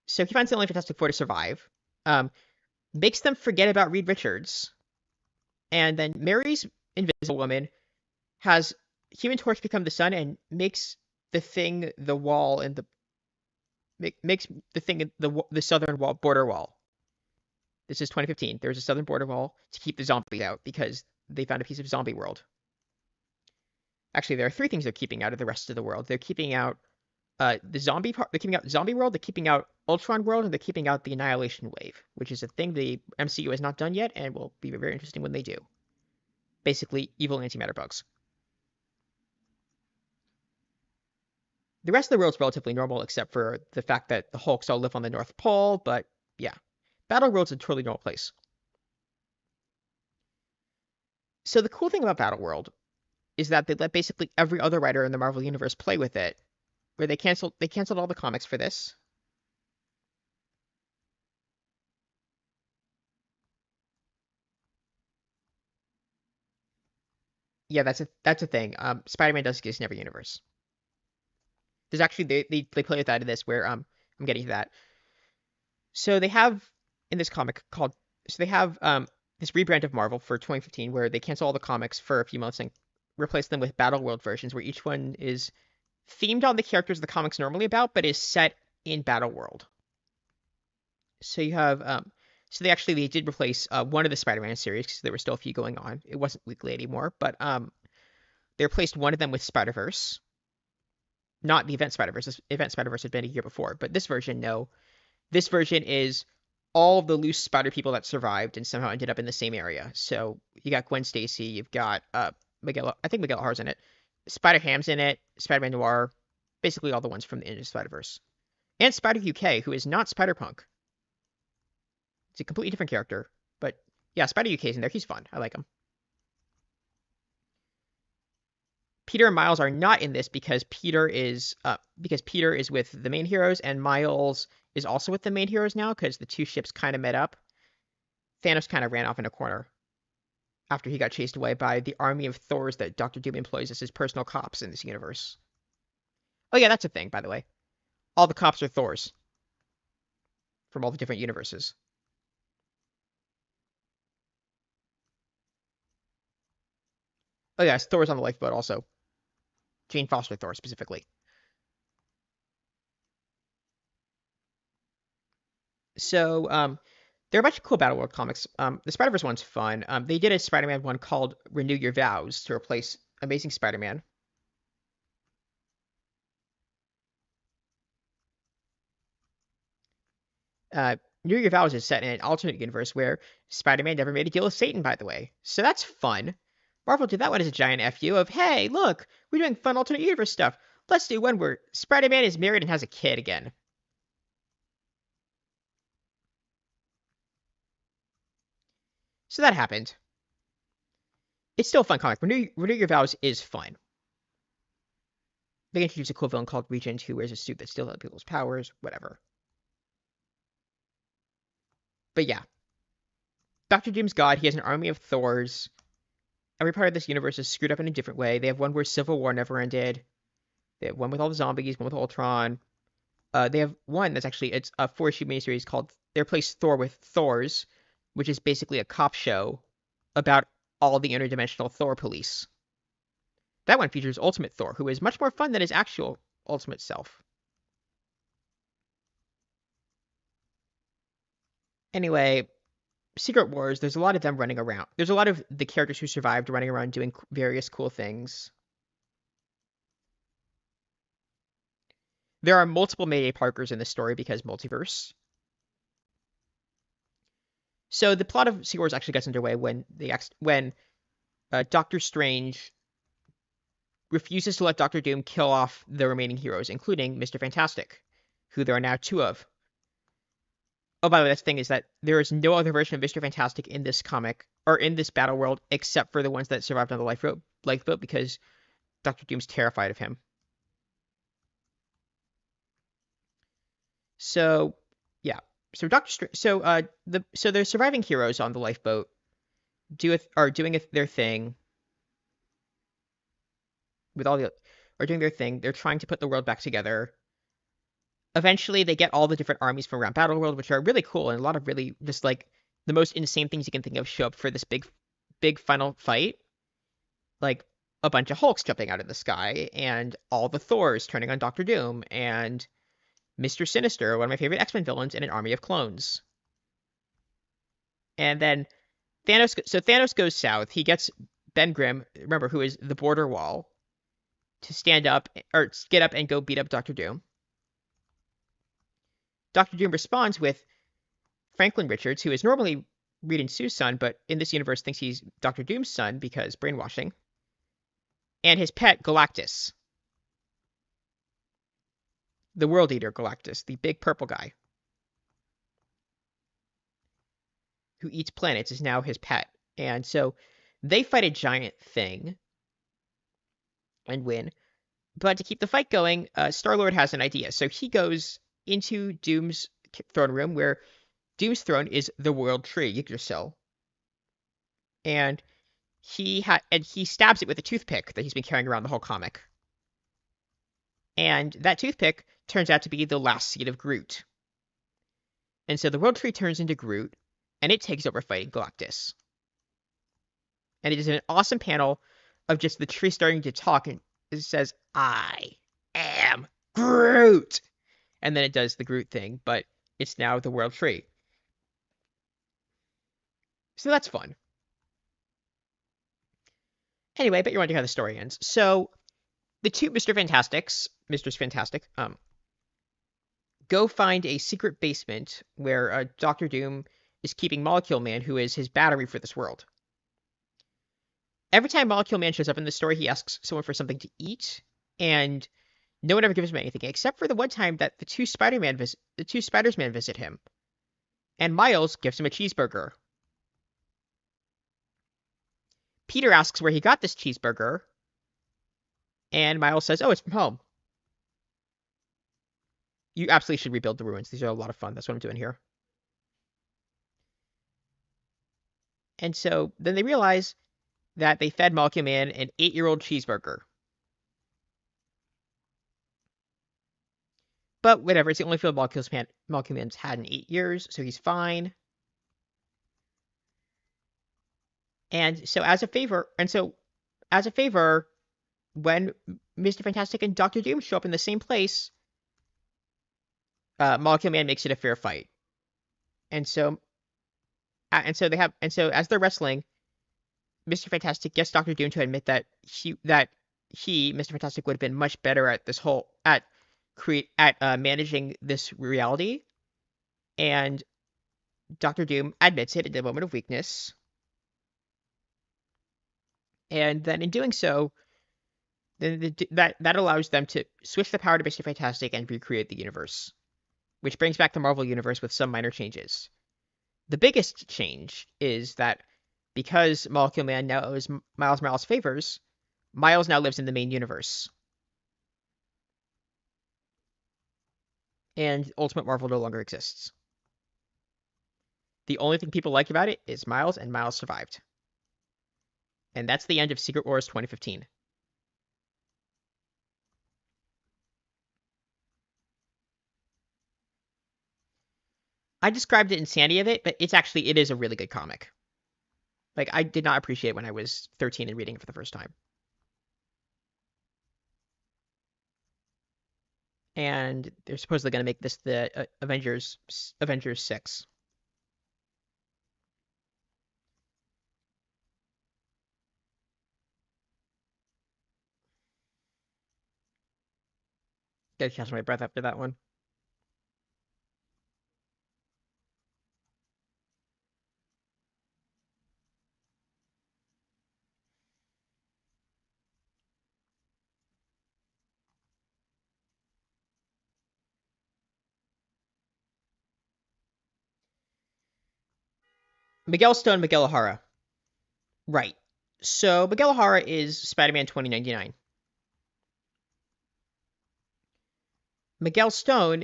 So he finds the only Fantastic Four to survive, makes them forget about Reed Richards, and then marries Invisible Woman, has Human Torch become the sun, and makes the Thing the wall and makes the Thing the southern wall border wall. This is 2015. There's a southern border wall to keep the zombies out because they found a piece of zombie world. Actually, there are three things they're keeping out of the rest of the world. They're keeping out the zombie part. They're keeping out zombie world. They're keeping out Ultron world, and they're keeping out the Annihilation Wave, which is a thing the MCU has not done yet, and will be very interesting when they do. Basically, evil antimatter bugs. The rest of the world's relatively normal, except for the fact that the Hulks all live on the North Pole. But yeah, Battleworld's a totally normal place. So the cool thing about Battleworld is that they let basically every other writer in the Marvel Universe play with it, where they canceled all the comics for this. Yeah, that's a thing. Spider-Man does exist in every universe. There's actually they play with that in this where I'm getting to that. So they have in this comic called they have this rebrand of Marvel for 2015 where they cancel all the comics for a few months and replace them with Battle World versions, where each one is themed on the characters the comic's normally about, but is set in Battle World. So you have, so they did replace one of the Spider-Man series because there were still a few going on. It wasn't weekly anymore, but they replaced one of them with Spider-Verse, not the Event Spider-Verse. This Event Spider-Verse had been a year before, but this version, no. This version is all of the loose Spider people that survived and somehow ended up in the same area. So you got Gwen Stacy, you've got Miguel, I think Miguel O'Hara's in it, Spider-Ham's in it, Spider-Man Noir, basically all the ones from the Into Spider-Verse, and Spider UK, who is not Spider-Punk. It's a completely different character, but yeah, Spider UK's in there. He's fun. I like him. Peter and Miles are not in this because Peter is with the main heroes, and Miles is also with the main heroes now because the two ships kind of met up. Thanos kind of ran off in a corner after he got chased away by the army of Thors that Doctor Doom employs as his personal cops in this universe. Oh yeah, that's a thing, by the way. All the cops are Thors from all the different universes. Oh yeah, Thor's on the lifeboat also. Jane Foster Thor specifically. So there are a bunch of cool Battle World comics. The Spider-Verse one's fun. They did a Spider-Man one called Renew Your Vows to replace Amazing Spider-Man. Renew Your Vows is set in an alternate universe where Spider-Man never made a deal with Satan, by the way. So that's fun. Marvel did that one as a giant FU of, hey, look, we're doing fun alternate universe stuff. Let's do one where Spider-Man is married and has a kid again. So that happened. It's still a fun comic. Renew Your Vows is fun. They introduce a cool villain called Regent who wears a suit that steals other people's powers, whatever. But yeah. Doctor Doom's God, he has an army of Thors. Every part of this universe is screwed up in a different way. They have one where Civil War never ended. They have one with all the zombies, one with Ultron. They have one that's actually, it's a 4-issue miniseries called, they replaced Thor with Thors, which is basically a cop show about all the interdimensional Thor police. That one features Ultimate Thor, who is much more fun than his actual Ultimate self. Anyway, Secret Wars, there's a lot of them running around. There's a lot of the characters who survived running around doing various cool things. There are multiple Mayday Parkers in the story because multiverse. So the plot of Secret Wars actually gets underway when Doctor Strange refuses to let Doctor Doom kill off the remaining heroes, including Mr. Fantastic, who there are now 2 of. Oh, by the way, the thing is that there is no other version of Mr. Fantastic in this comic, or in this battle world, except for the ones that survived on the lifeboat because Doctor Doom's terrified of him. So, yeah. So the surviving heroes on the lifeboat are doing their thing are doing their thing. They're trying to put the world back together. Eventually, they get all the different armies from around Battleworld, which are really cool, and a lot of really just like the most insane things you can think of show up for this big final fight. Like a bunch of Hulks jumping out of the sky, and all the Thors turning on Doctor Doom, and Mr. Sinister, one of my favorite X-Men villains, and an army of clones. And then Thanos goes south. He gets Ben Grimm, remember, who is the border wall, to stand up or get up and go beat up Doctor Doom. Doctor Doom responds with Franklin Richards, who is normally Reed and Sue's son, but in this universe thinks he's Doctor Doom's son because brainwashing, and his pet Galactus, the World Eater Galactus, the big purple guy who eats planets, is now his pet. And so they fight a giant thing and win. But to keep the fight going, Star-Lord has an idea. So he goes into Doom's throne room, where Doom's throne is the World Tree, Yggdrasil. And he stabs it with a toothpick that he's been carrying around the whole comic. And that toothpick turns out to be the last seed of Groot. And so the World Tree turns into Groot, and it takes over fighting Galactus. And it is an awesome panel of just the tree starting to talk, and it says, "I am Groot," and then it does the Groot thing, but it's now the World Tree. So that's fun. Anyway, I bet you're wondering how the story ends. So the two Mr. Fantastic, go find a secret basement where Doctor Doom is keeping Molecule Man, who is his battery for this world. Every time Molecule Man shows up in the story, he asks someone for something to eat, and no one ever gives him anything, except for the one time that the two Spiders-Man visit him, and Miles gives him a cheeseburger. Peter asks where he got this cheeseburger, and Miles says, "Oh, it's from home." You absolutely should rebuild the ruins. These are a lot of fun. That's what I'm doing here. And so then they realize that they fed Molecule Man an 8-year-old cheeseburger. But whatever, it's the only food Molecule Man's had in 8 years, so he's fine. And so as a favor, when Mr. Fantastic and Doctor Doom show up in the same place, Molecule Man makes it a fair fight. And so as they're wrestling, Mr. Fantastic gets Doctor Doom to admit that Mr. Fantastic, would have been much better at managing this reality, and Doctor Doom admits it in a moment of weakness, and then in doing so, then that allows them to switch the power to Mr. Fantastic and recreate the universe, which brings back the Marvel Universe with some minor changes. The biggest change is that because Molecule Man now owes Miles Morales favors, Miles now lives in the main universe. And Ultimate Marvel no longer exists. The only thing people like about it is Miles, and Miles survived. And that's the end of Secret Wars 2015. I described the insanity of it, but it is a really good comic. Like, I did not appreciate it when I was 13 and reading it for the first time. And they're supposedly going to make this the Avengers 6. Gotta catch my breath after that one. Miguel Stone, Miguel O'Hara. Right. So Miguel O'Hara is Spider-Man 2099. Miguel Stone.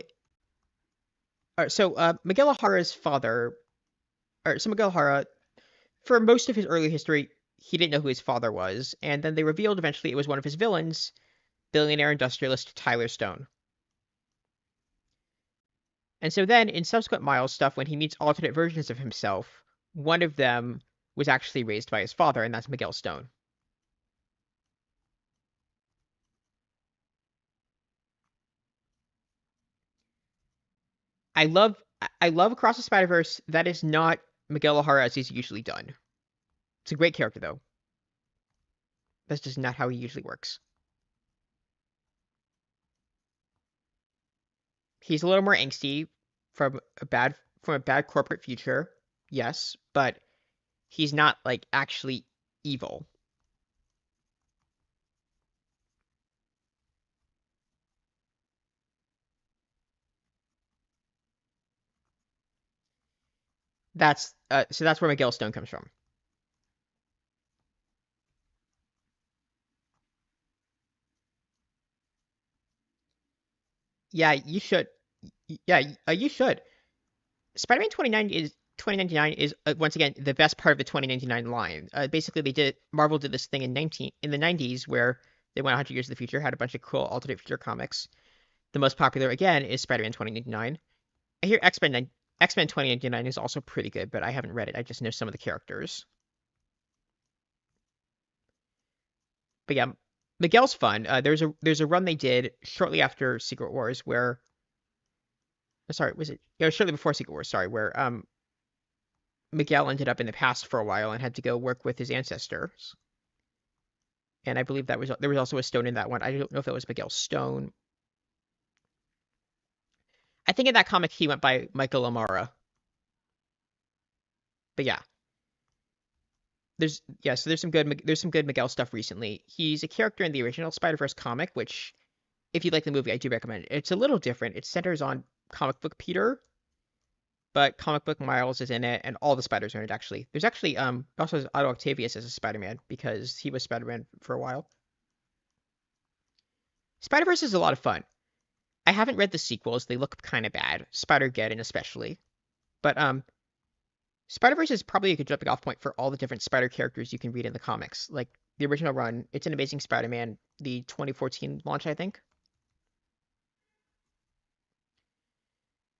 Miguel O'Hara's father. So Miguel O'Hara, for most of his early history, he didn't know who his father was, and then they revealed eventually it was one of his villains, billionaire industrialist Tyler Stone. And so then, in subsequent Miles stuff, when he meets alternate versions of himself, one of them was actually raised by his father, and that's Miguel Stone. I love Across the Spider-Verse. That is not Miguel O'Hara as he's usually done. It's a great character though. That's just not how he usually works. He's a little more angsty from a bad corporate future, yes, but he's not like actually evil. That's where Miguel Stone comes from. Yeah, you should. Yeah, you should. Spider-Man 2099 is once again the best part of the 2099 line. Basically, Marvel did this thing in the 90s where they went 100 years in the future, had a bunch of cool alternate future comics. The most popular again is Spider-Man 2099. I hear X-Men 2099 is also pretty good, but I haven't read it. I just know some of the characters. But yeah, Miguel's fun. There's a run they did shortly after Secret Wars where sorry, was it? Yeah, shortly before Secret Wars, sorry, where Miguel ended up in the past for a while and had to go work with his ancestors. And I believe that was there was also a stone in that one. I don't know if that was Miguel's stone. I think in that comic he went by Michael Amara. But yeah, so there's some good Miguel stuff recently. He's a character in the original Spider-Verse comic, which if you like the movie, I do recommend it. It's a little different. It centers on comic book Peter, but comic book Miles is in it, and all the spiders are in it. Actually, there's actually also has Otto Octavius as a Spider-Man because he was Spider-Man for a while. Spider-Verse is a lot of fun. I haven't read the sequels; they look kind of bad, Spider-Geddon especially. But Spider-Verse is probably a good jumping off point for all the different Spider characters you can read in the comics. Like the original run, it's an Amazing Spider-Man, the 2014 launch, I think.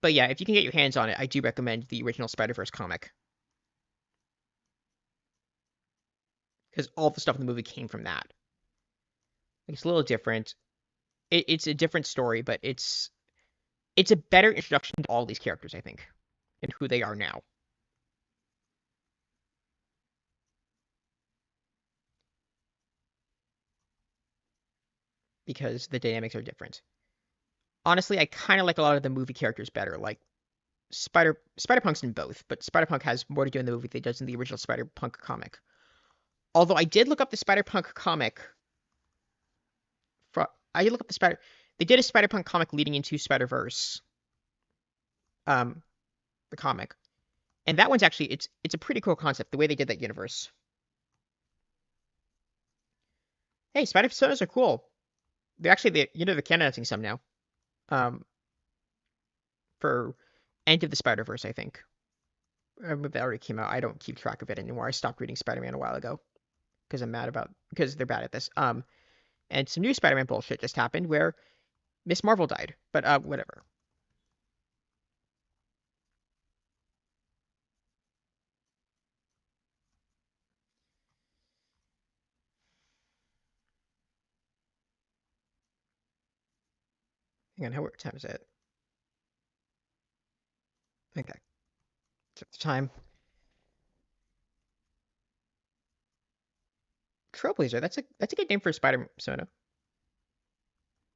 But yeah, if you can get your hands on it, I do recommend the original Spider-Verse comic because all the stuff in the movie came from that. It's a little different. It's a different story, but it's a better introduction to all these characters, I think, and who they are now because the dynamics are different. Honestly, I kind of like a lot of the movie characters better. Like Spider-Punk's in both, but Spider-Punk has more to do in the movie than he does in the original Spider-Punk comic. Although I did look up the Spider-Punk comic. I did look up the Spider. They did a Spider-Punk comic leading into Spider-Verse, the comic, and that one's actually it's a pretty cool concept the way they did that universe. Hey, Spider Personas are cool. They're actually they're canonizing some now. Um, for End of the Spider Verse, I think. That already came out. I don't keep track of it anymore. I stopped reading Spider Man a while ago because I'm mad about because they're bad at this. And some new Spider Man bullshit just happened where Miss Marvel died. But whatever. Hang on, what time is it? Okay, check the time. Trailblazer. That's a good name for a Spider Persona.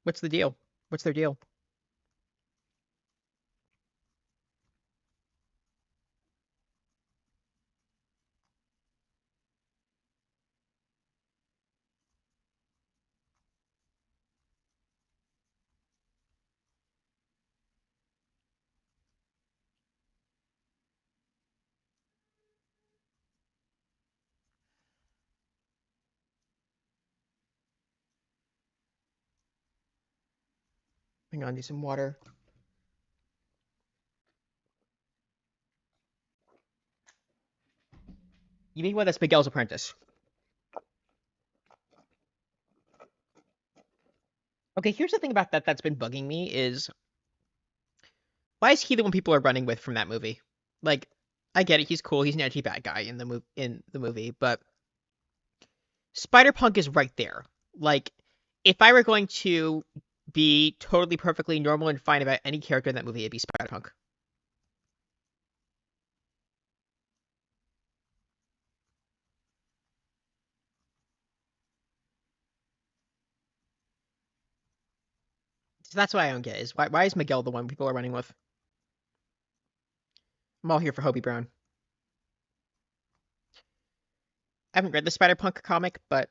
What's the deal? What's their deal? Hang on, need some water. You mean what? That's Miguel's apprentice. Okay, here's the thing about that that's been bugging me is why is he the one people are running with from that movie? Like, I get it, he's cool, he's an edgy bad guy in the movie, but Spider Punk is right there. Like, if I were going to be totally perfectly normal and fine about any character in that movie, it'd be Spider Punk. So that's what I don't get is why is Miguel the one people are running with? I'm all here for Hobie Brown. I haven't read the Spider Punk comic, but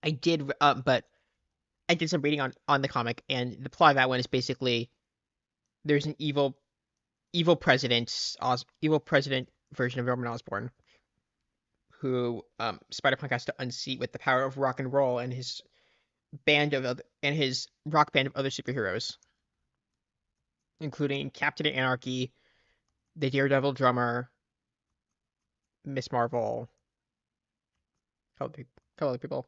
I did. But I did some reading on the comic, and the plot of that one is basically there's an evil president version of Norman Osborn who Spider Punk has to unseat with the power of rock and roll and his rock band of other superheroes, including Captain Anarchy, the Daredevil drummer, Miss Marvel, couple other people.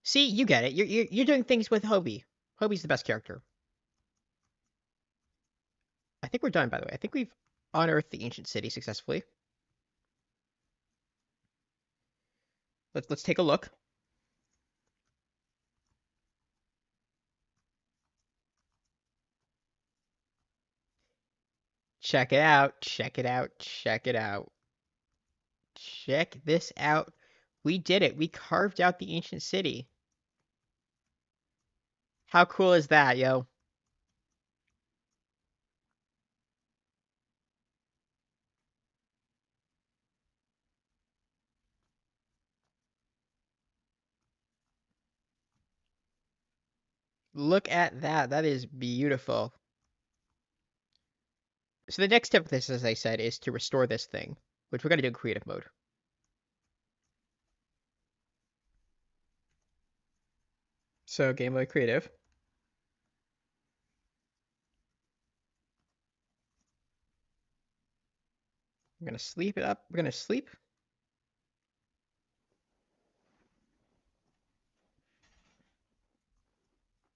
See, you get it. You're doing things with Hobie. Hobie's the best character. I think we're done, by the way. I think we've unearthed the ancient city successfully. Let's take a look. Check it out. Check it out. Check it out. Check this out. We did it. We carved out the ancient city. How cool is that, yo? Look at that. That is beautiful. So the next step of this, as I said, is to restore this thing, which we're going to do in creative mode. So game mode creative. We're going to sleep it up. We're going to sleep.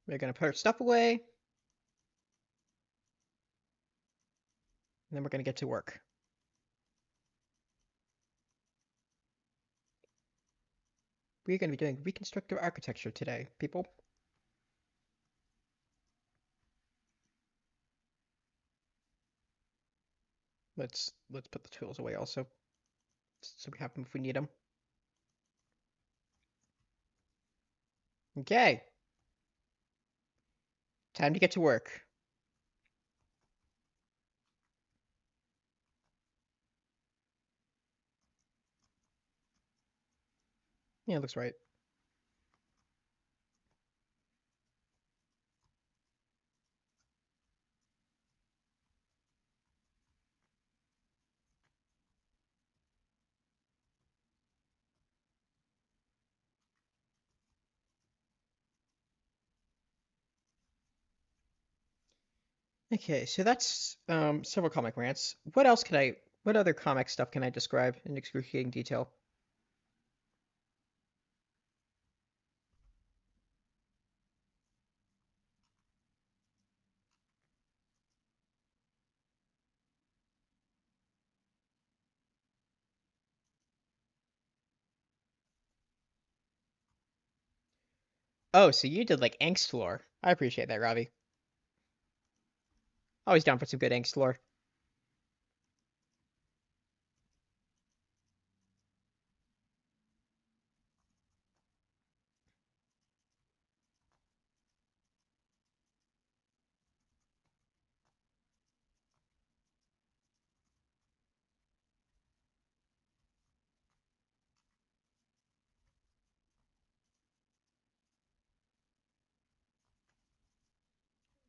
We're going to put our stuff away. And then we're going to get to work. We're going to be doing reconstructive architecture today, people. Let's put the tools away also, so we have them if we need them. Okay. Time to get to work. Yeah, looks right. Okay, so that's several comic rants. What other comic stuff can I describe in excruciating detail? Oh, so you did like angst lore. I appreciate that, Robbie. Always down for some good angst lore.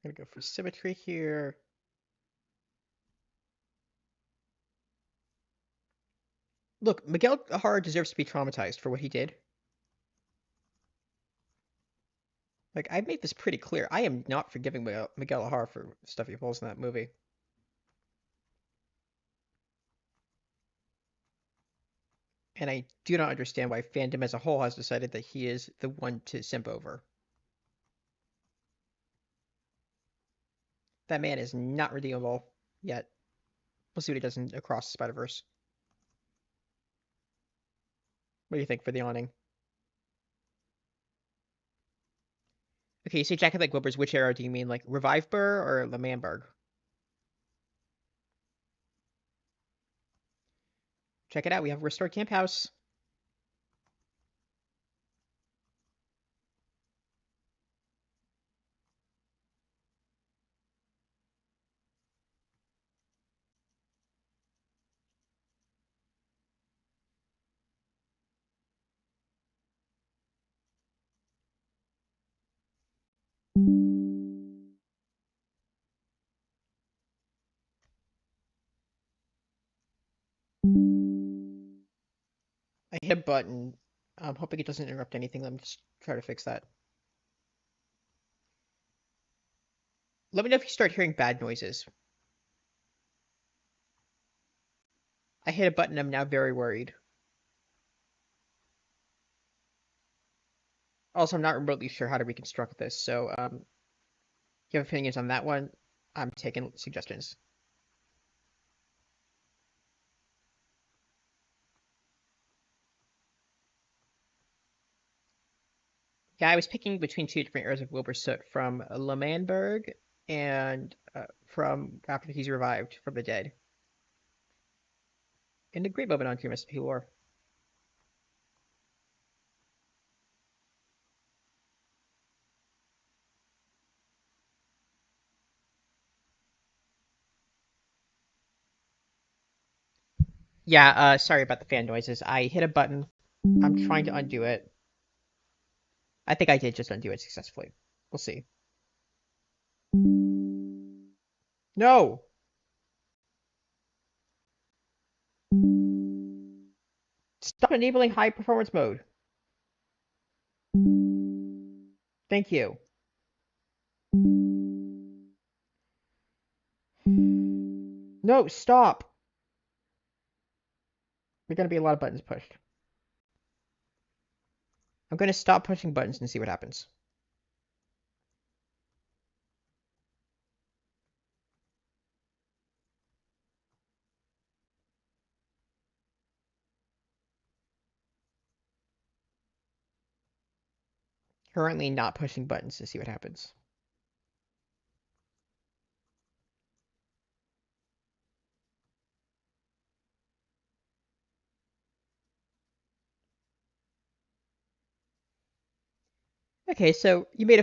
I'm gonna go for symmetry here. Look, Miguel O'Hara deserves to be traumatized for what he did. Like, I've made this pretty clear. I am not forgiving Miguel O'Hara for stuff he pulls in that movie. And I do not understand why fandom as a whole has decided that he is the one to simp over. That man is not redeemable yet. We'll see what he does across Spider-Verse. What do you think for the awning? Okay, you say Jacket like Wilbur's. Which era do you mean? Like Revive Burr or L'Manberg? Check it out. We have restored Camp House. I hit a button. I'm hoping it doesn't interrupt anything. Let me just try to fix that. Let me know if you start hearing bad noises. I hit a button. I'm now very worried. Also, I'm not remotely sure how to reconstruct this, so if you have opinions on that one, I'm taking suggestions. Yeah, I was picking between two different eras of Wilbur Soot from L'Manberg and from after he's revived from the dead. And a great moment on Mr. P. Lore. Yeah, sorry about the fan noises. I hit a button. I'm trying to undo it. I think I did just undo it successfully. We'll see. No! Stop enabling high performance mode. Thank you. No, stop! There are going to be a lot of buttons pushed. I'm going to stop pushing buttons and see what happens. Currently not pushing buttons to see what happens. Okay, so you made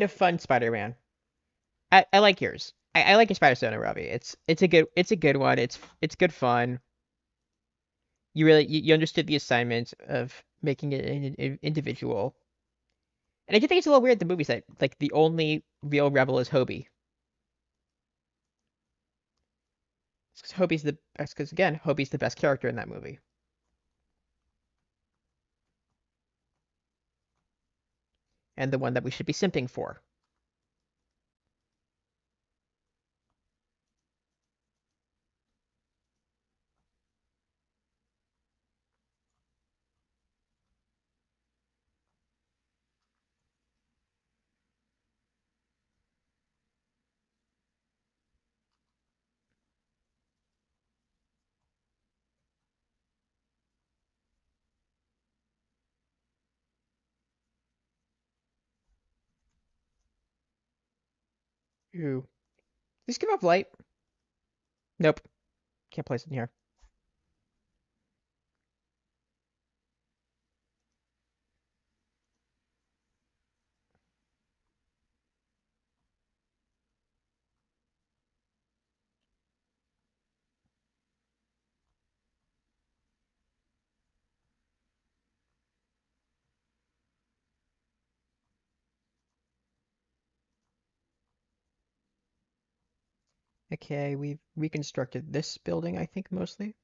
a fun Spider-Man. I like yours. I like your Spider-Sona, Robbie. It's a good one. It's good fun. You understood the assignment of making it an individual. And I do think it's a little weird the movies that like the only real rebel is Hobie. Because again, Hobie's the best character in that movie. And the one that we should be simping for. Ooh. Just give off light. Nope. Can't place it in here. Okay, we've reconstructed this building, I think, mostly.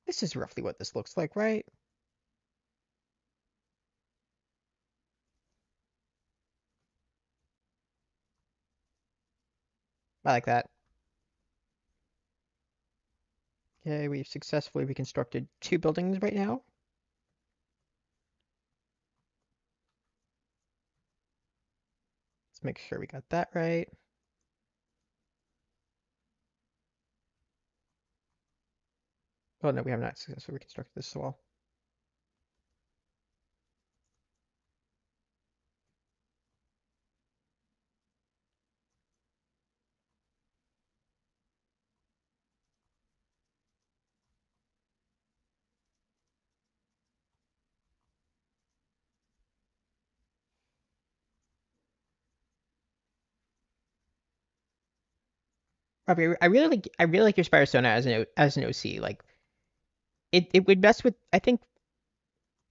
This is roughly what this looks like, right? I like that. Okay, we've successfully reconstructed two buildings right now. Let's make sure we got that right. Oh no, we have not successfully reconstructed this wall. Robbie, I really like your Spire Sona as an OC. Like it would mess with I think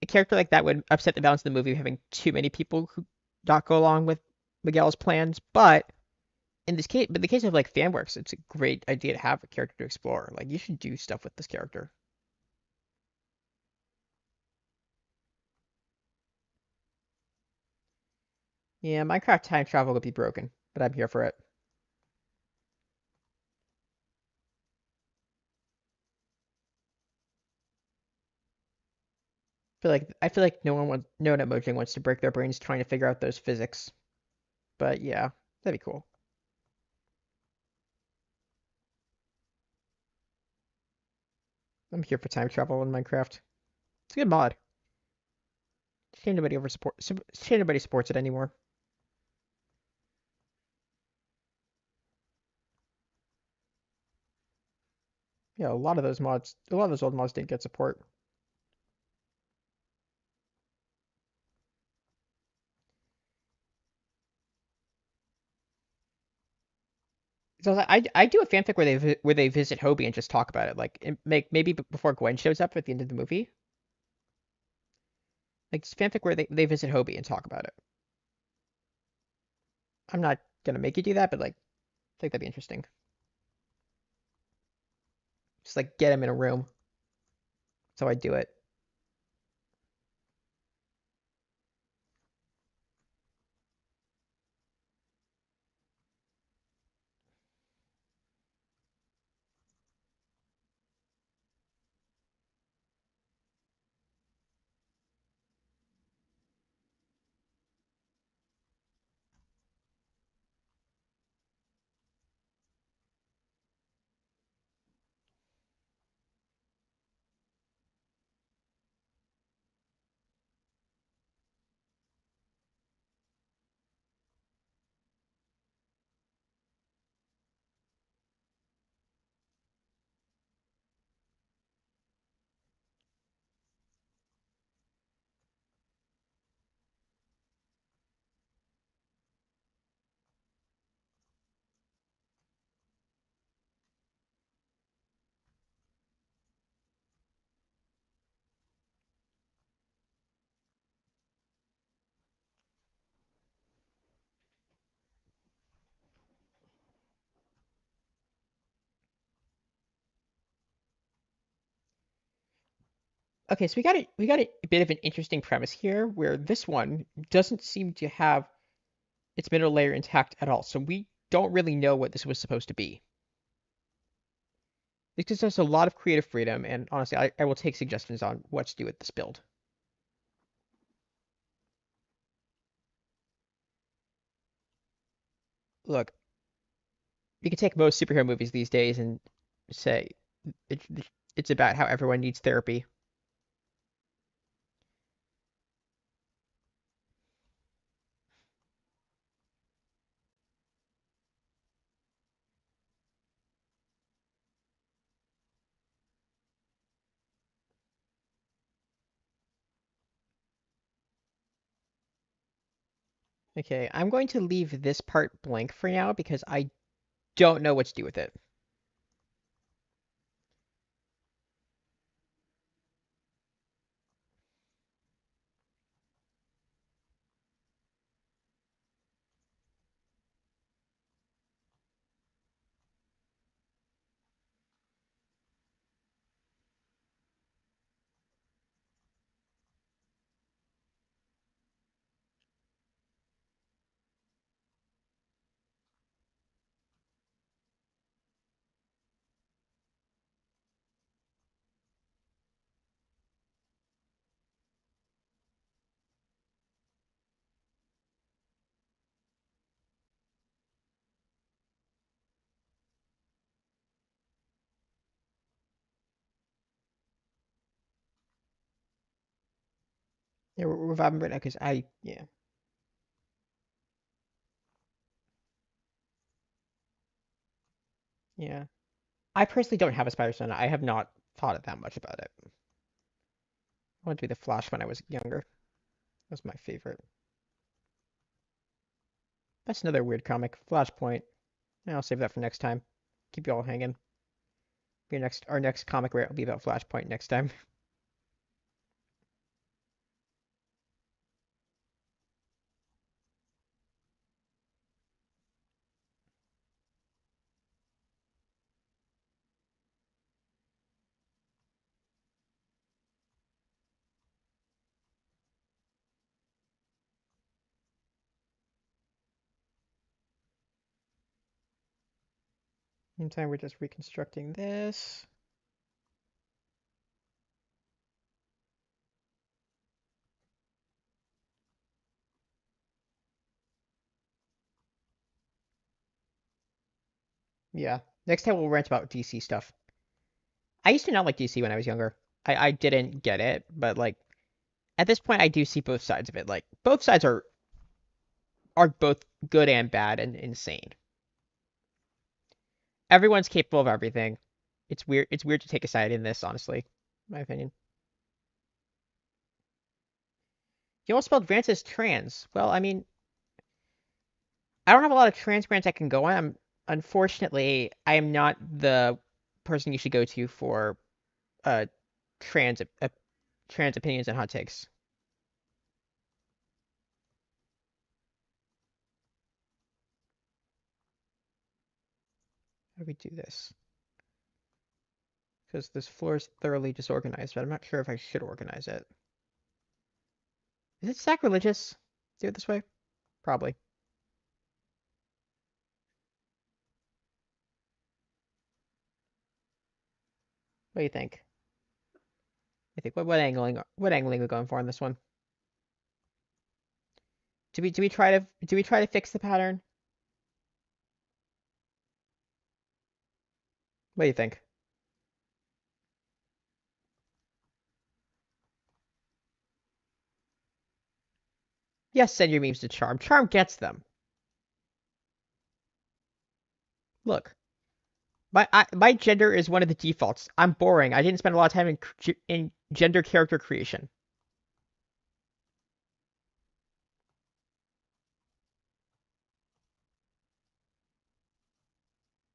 a character like that would upset the balance of the movie having too many people who not go along with Miguel's plans. But in the case of like FanWorks, it's a great idea to have a character to explore. Like you should do stuff with this character. Yeah, Minecraft time travel would be broken, but I'm here for it. I feel like no one at Mojang wants to break their brains trying to figure out those physics. But yeah. That'd be cool. I'm here for time travel in Minecraft. It's a good mod. Shame nobody supports it anymore. Yeah, a lot of those old mods didn't get support. So I do a fanfic where where they visit Hobie and just talk about it, like make maybe before Gwen shows up at the end of the movie. Like it's fanfic where they visit Hobie and talk about it. I'm not gonna make you do that, but like I think that'd be interesting. Just like get him in a room. So I do it. Okay, so we got a bit of an interesting premise here where this one doesn't seem to have its middle layer intact at all. So we don't really know what this was supposed to be. It gives us a lot of creative freedom, and honestly, I will take suggestions on what to do with this build. Look, you can take most superhero movies these days and say it, it's about how everyone needs therapy. Okay, I'm going to leave this part blank for now because I don't know what to do with it. Yeah, we're reviving right now because yeah. I personally don't have a spider son. I have not thought that much about it. I wanted to be the Flash when I was younger. That was my favorite. That's another weird comic, Flashpoint. Yeah, I'll save that for next time. Keep you all hanging. Our next comic rate will be about Flashpoint next time. Meantime, we're just reconstructing this. Yeah. Next time we'll rant about DC stuff. I used to not like DC when I was younger. I didn't get it, but like at this point I do see both sides of it. Like both sides are both good and bad and insane. Everyone's capable of everything. It's weird to take a side in this, honestly, in my opinion. You almost spelled Vance as trans. Well, I mean, I don't have a lot of trans brands I can go on. Unfortunately, I am not the person you should go to for uh trans uh, trans opinions and hot takes. How do we do this? Because this floor is thoroughly disorganized, but I'm not sure if I should organize it. Is it sacrilegious? Do it this way? Probably. What do you think? I think what angling are we going for on this one? Do we try to fix the pattern? What do you think? Yes, send your memes to Charm. Charm gets them. Look, my gender is one of the defaults. I'm boring. I didn't spend a lot of time in gender character creation.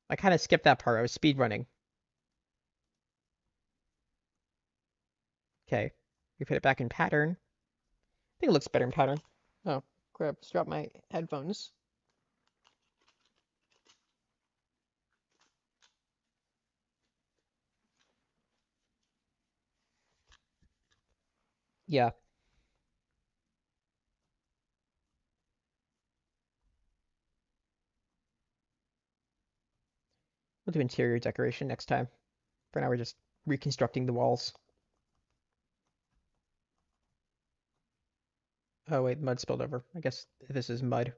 I kind of skipped that part. I was speed running. Okay, we put it back in pattern. I think it looks better in pattern. Oh, crap! Just dropped my headphones. Yeah, we'll do interior decoration next time. For now, we're just reconstructing the walls. Oh wait, mud spilled over. I guess this is mud.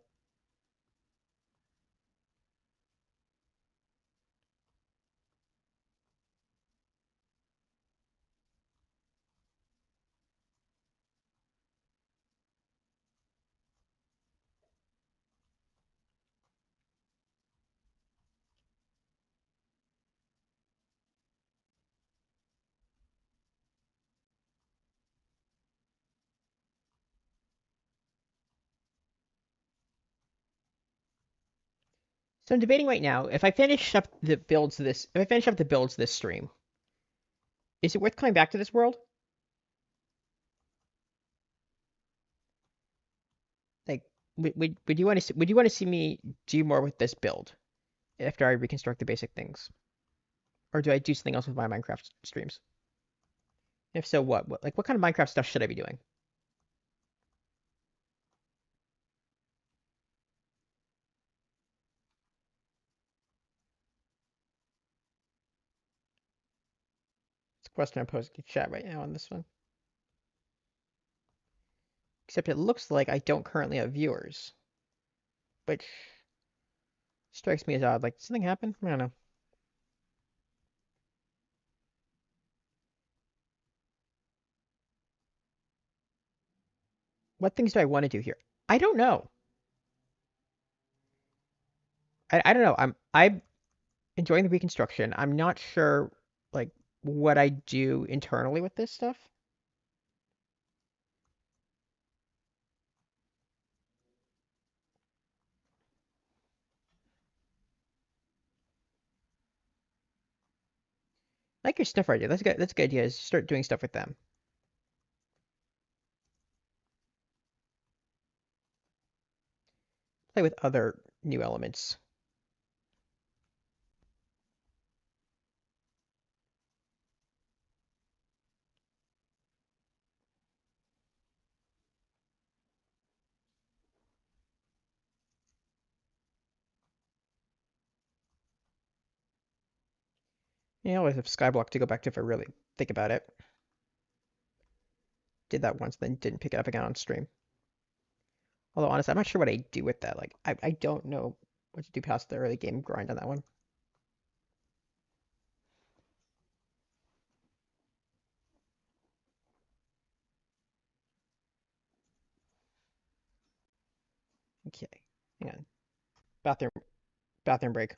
So I'm debating right now if I finish up the builds this stream, is it worth coming back to this world? Like, would you want to see me do more with this build after I reconstruct the basic things, or do I do something else with my Minecraft streams? If so, what kind of Minecraft stuff should I be doing? It's a question I'm posing to chat right now on this one. Except it looks like I don't currently have viewers, which strikes me as odd. Like, did something happen? I don't know. What things do I want to do here? I don't know. I don't know. I'm enjoying the reconstruction. I'm not sure like what I do internally with this stuff. I like your stuff idea. That's good. That's a good idea. Is start doing stuff with them. Play with other new elements. Yeah, I always have Skyblock to go back to if I really think about it. Did that once, then didn't pick it up again on stream. Although honestly, I'm not sure what I do with that. Like I don't know what to do past the early game grind on that one. Okay. Hang on. Bathroom. Bathroom break.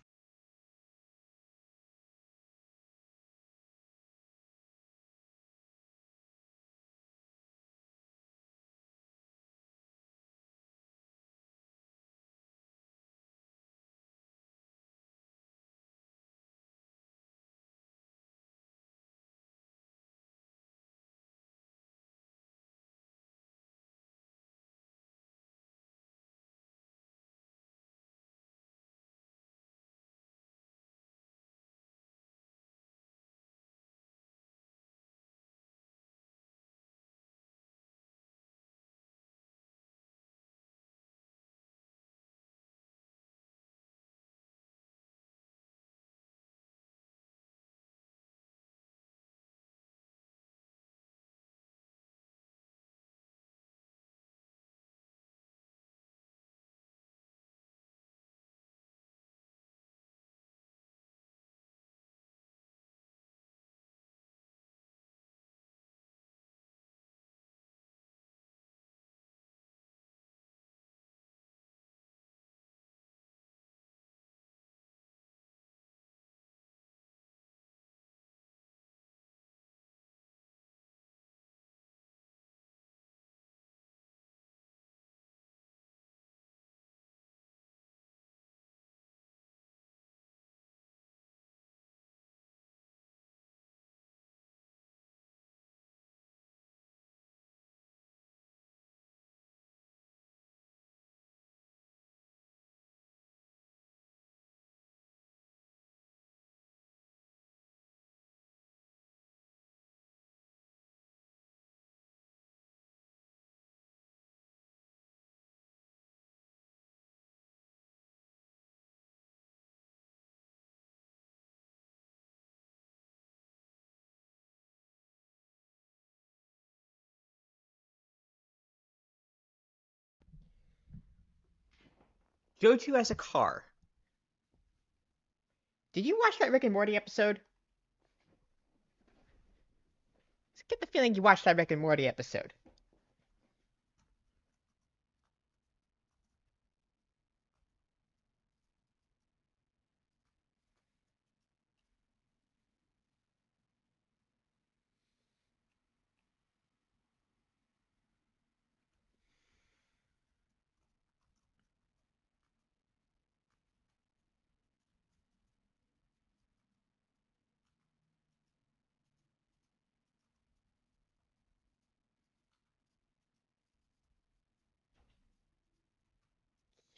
Joju as a car. Did you watch that Rick and Morty episode? I get the feeling you watched that Rick and Morty episode.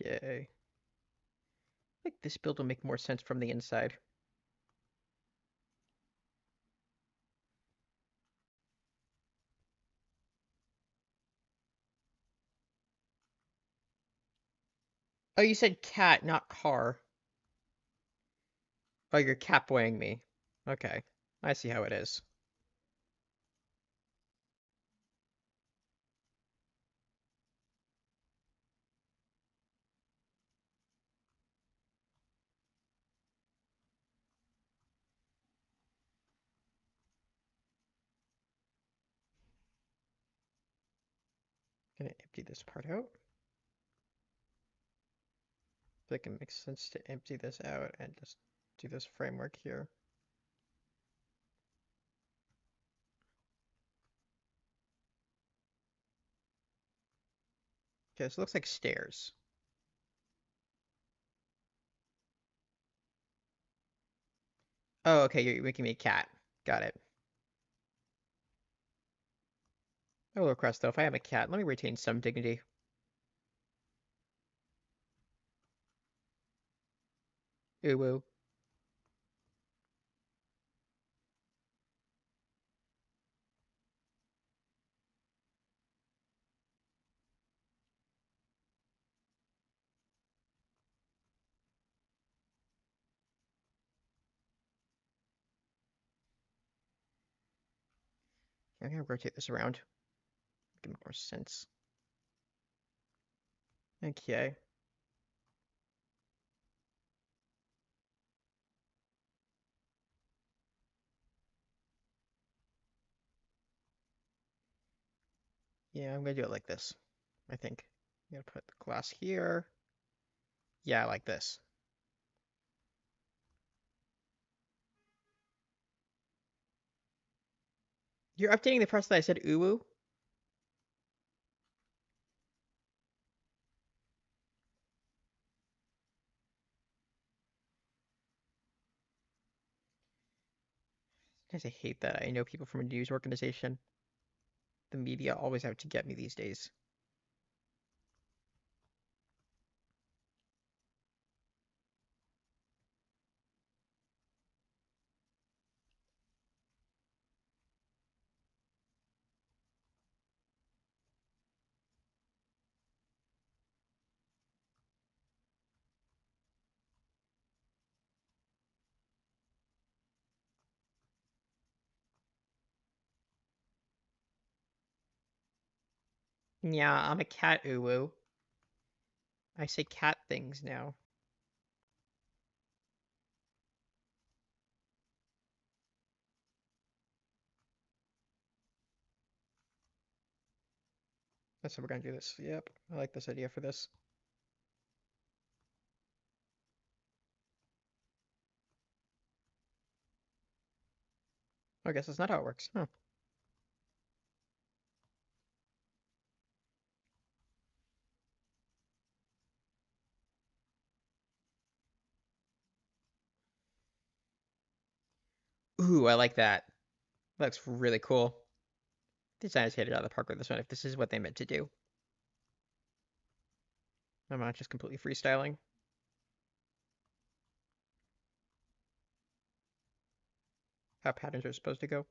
Yay. I think this build will make more sense from the inside. Oh, you said cat, not car. Oh, you're catboying me. Okay. I see how it is. Gonna empty this part out. I think it makes sense to empty this out and just do this framework here. Okay, so it looks like stairs. Oh, okay, you're making me a cat. Got it. Oh, request though, if I am a cat, let me retain some dignity. Ooh woo. I'm gonna rotate this around. Make more sense. Okay. Yeah, I'm gonna do it like this, I think. gonna put the glass here. Yeah, I like this. You're updating the press that I said uwu? Sometimes I hate that I know people from a news organization. The media always out to get me these days. Yeah, I'm a cat uwu. I say cat things now. That's how we're gonna do this. Yep, I like this idea for this. I guess that's not how it works. Huh. Ooh, I like that. Looks really cool. Designers hit it out of the park with this one if this is what they meant to do. I'm not just completely freestyling. How patterns are supposed to go.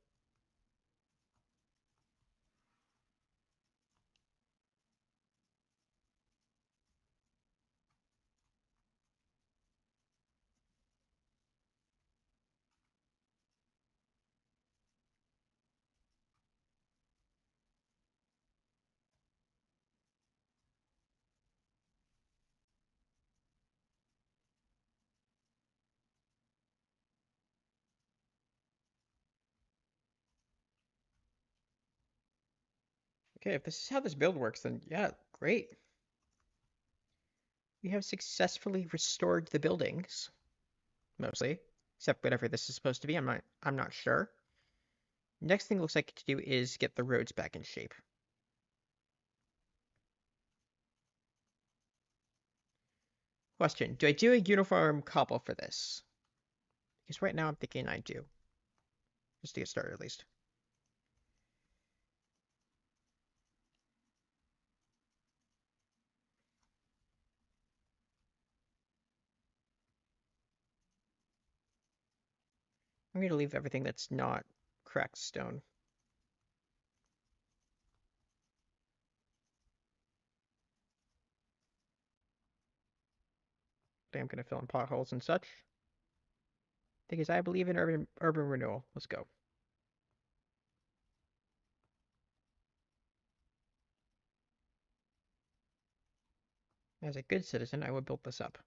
Okay, if this is how this build works, then yeah, great. We have successfully restored the buildings, mostly, except whatever this is supposed to be. I'm not sure. Next thing looks like to do is get the roads back in shape. Question, do I do a uniform cobble for this? Because right now I'm thinking I do. Just to get started at least. I'm going to leave everything that's not cracked stone. I'm going to fill in potholes and such. Because I believe in urban renewal. Let's go. As a good citizen, I would build this up.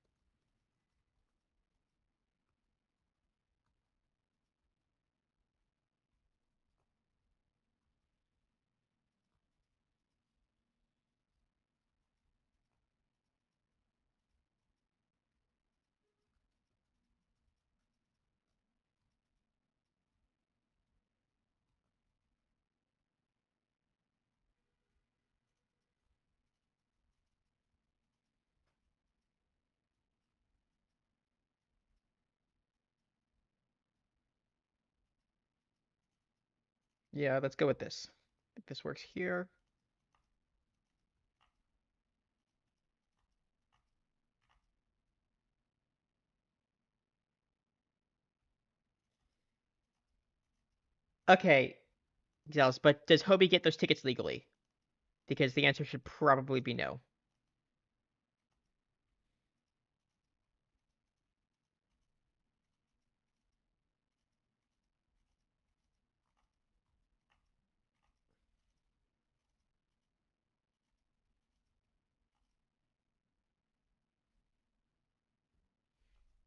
Yeah, let's go with this. If this works here. Okay, Giles, but does Hobie get those tickets legally? Because the answer should probably be no.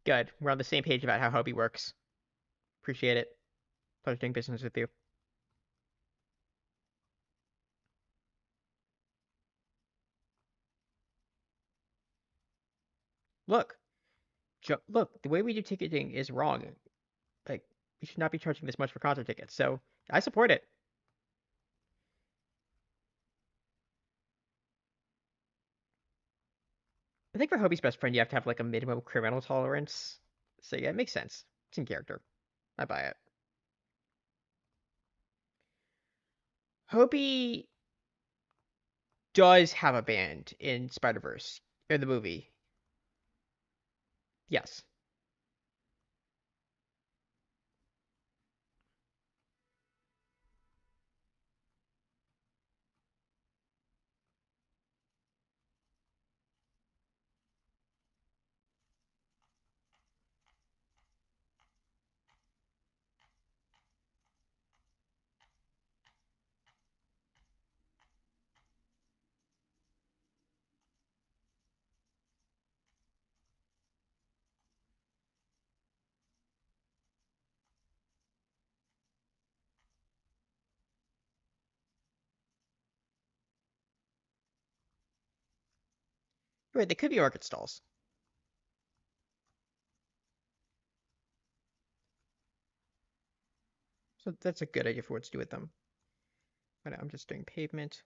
Good. We're on the same page about how Hobie works. Appreciate it. Pleasure doing business with you. Look, look, the way we do ticketing is wrong. Like, we should not be charging this much for concert tickets. So I support it. I think for Hobie's best friend, you have to have like a minimum criminal tolerance. So yeah, it makes sense. It's in character. I buy it. Hobie does have a band in Spider Verse in the movie. Yes. Right, they could be orchid stalls. So that's a good idea for what to do with them. But I'm just doing pavement.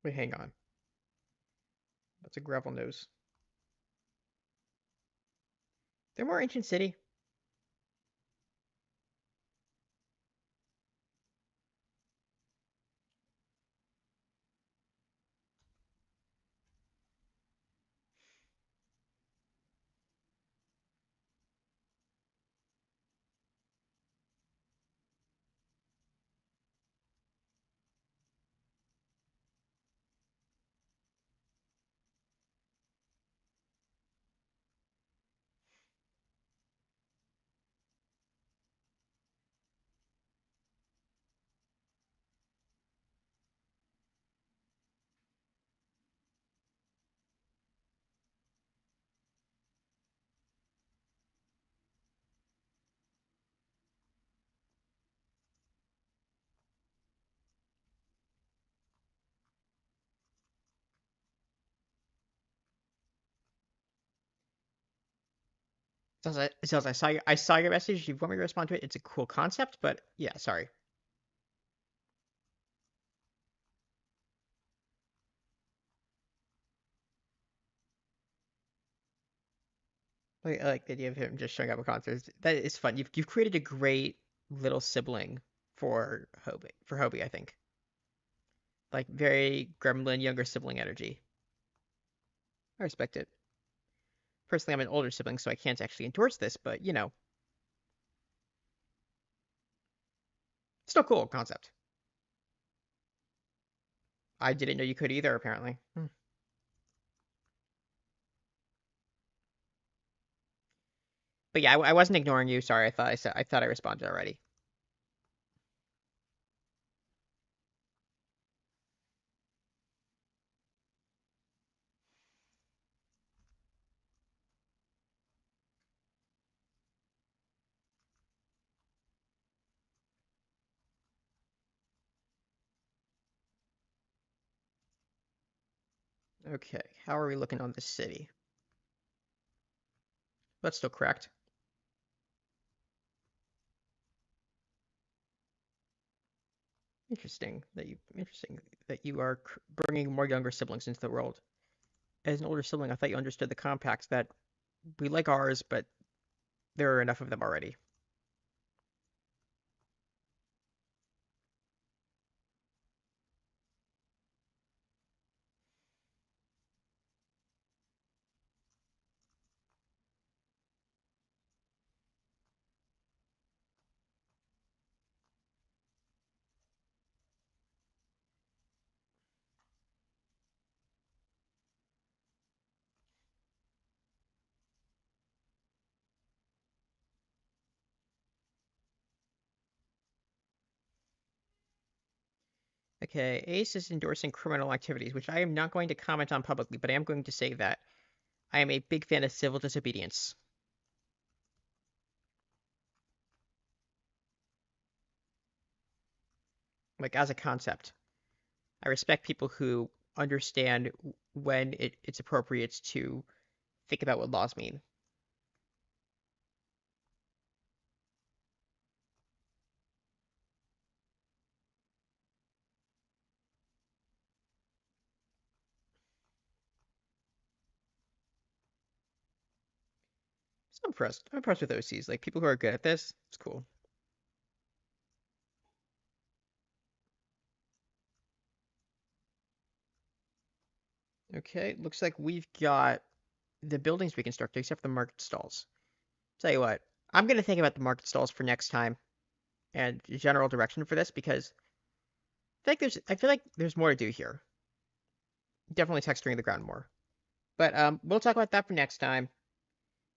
Wait, hang on. That's a gravel nose. They're more ancient city. I saw your message. You want me to respond to it? It's a cool concept, but yeah, sorry. I like the idea of him just showing up at concerts. That is fun. You've created a great little sibling for Hobie. For Hobie, I think. Like very gremlin younger sibling energy. I respect it. Personally, I'm an older sibling, so I can't actually endorse this, but you know, still cool concept. I didn't know you could either, apparently. But yeah, I wasn't ignoring you. Sorry, I thought I responded already. Okay, how are we looking on this city? That's still correct. Interesting that you are bringing more younger siblings into the world. As an older sibling, I thought you understood the compacts that we like ours, but there are enough of them already. Okay, Ace is endorsing criminal activities, which I am not going to comment on publicly, but I am going to say that I am a big fan of civil disobedience. Like, as a concept. I respect people who understand when it's appropriate to think about what laws mean. So I'm impressed. I'm impressed with OCs. Like, people who are good at this, it's cool. Okay, looks like we've got the buildings we constructed, except for the market stalls. Tell you what, I'm gonna think about the market stalls for next time and general direction for this because I feel like there's more to do here. Definitely texturing the ground more. But we'll talk about that for next time.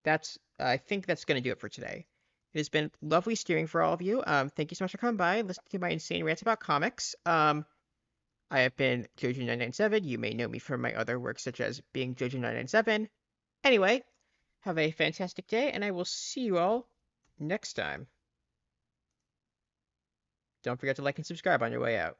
I think that's gonna do it for today. It has been lovely steering for all of you. Thank you so much for coming by, listening to my insane rants about comics. I have been Jojo997. You may know me from my other works such as being Jojo997. Anyway, have a fantastic day, and I will see you all next time. Don't forget to like and subscribe on your way out.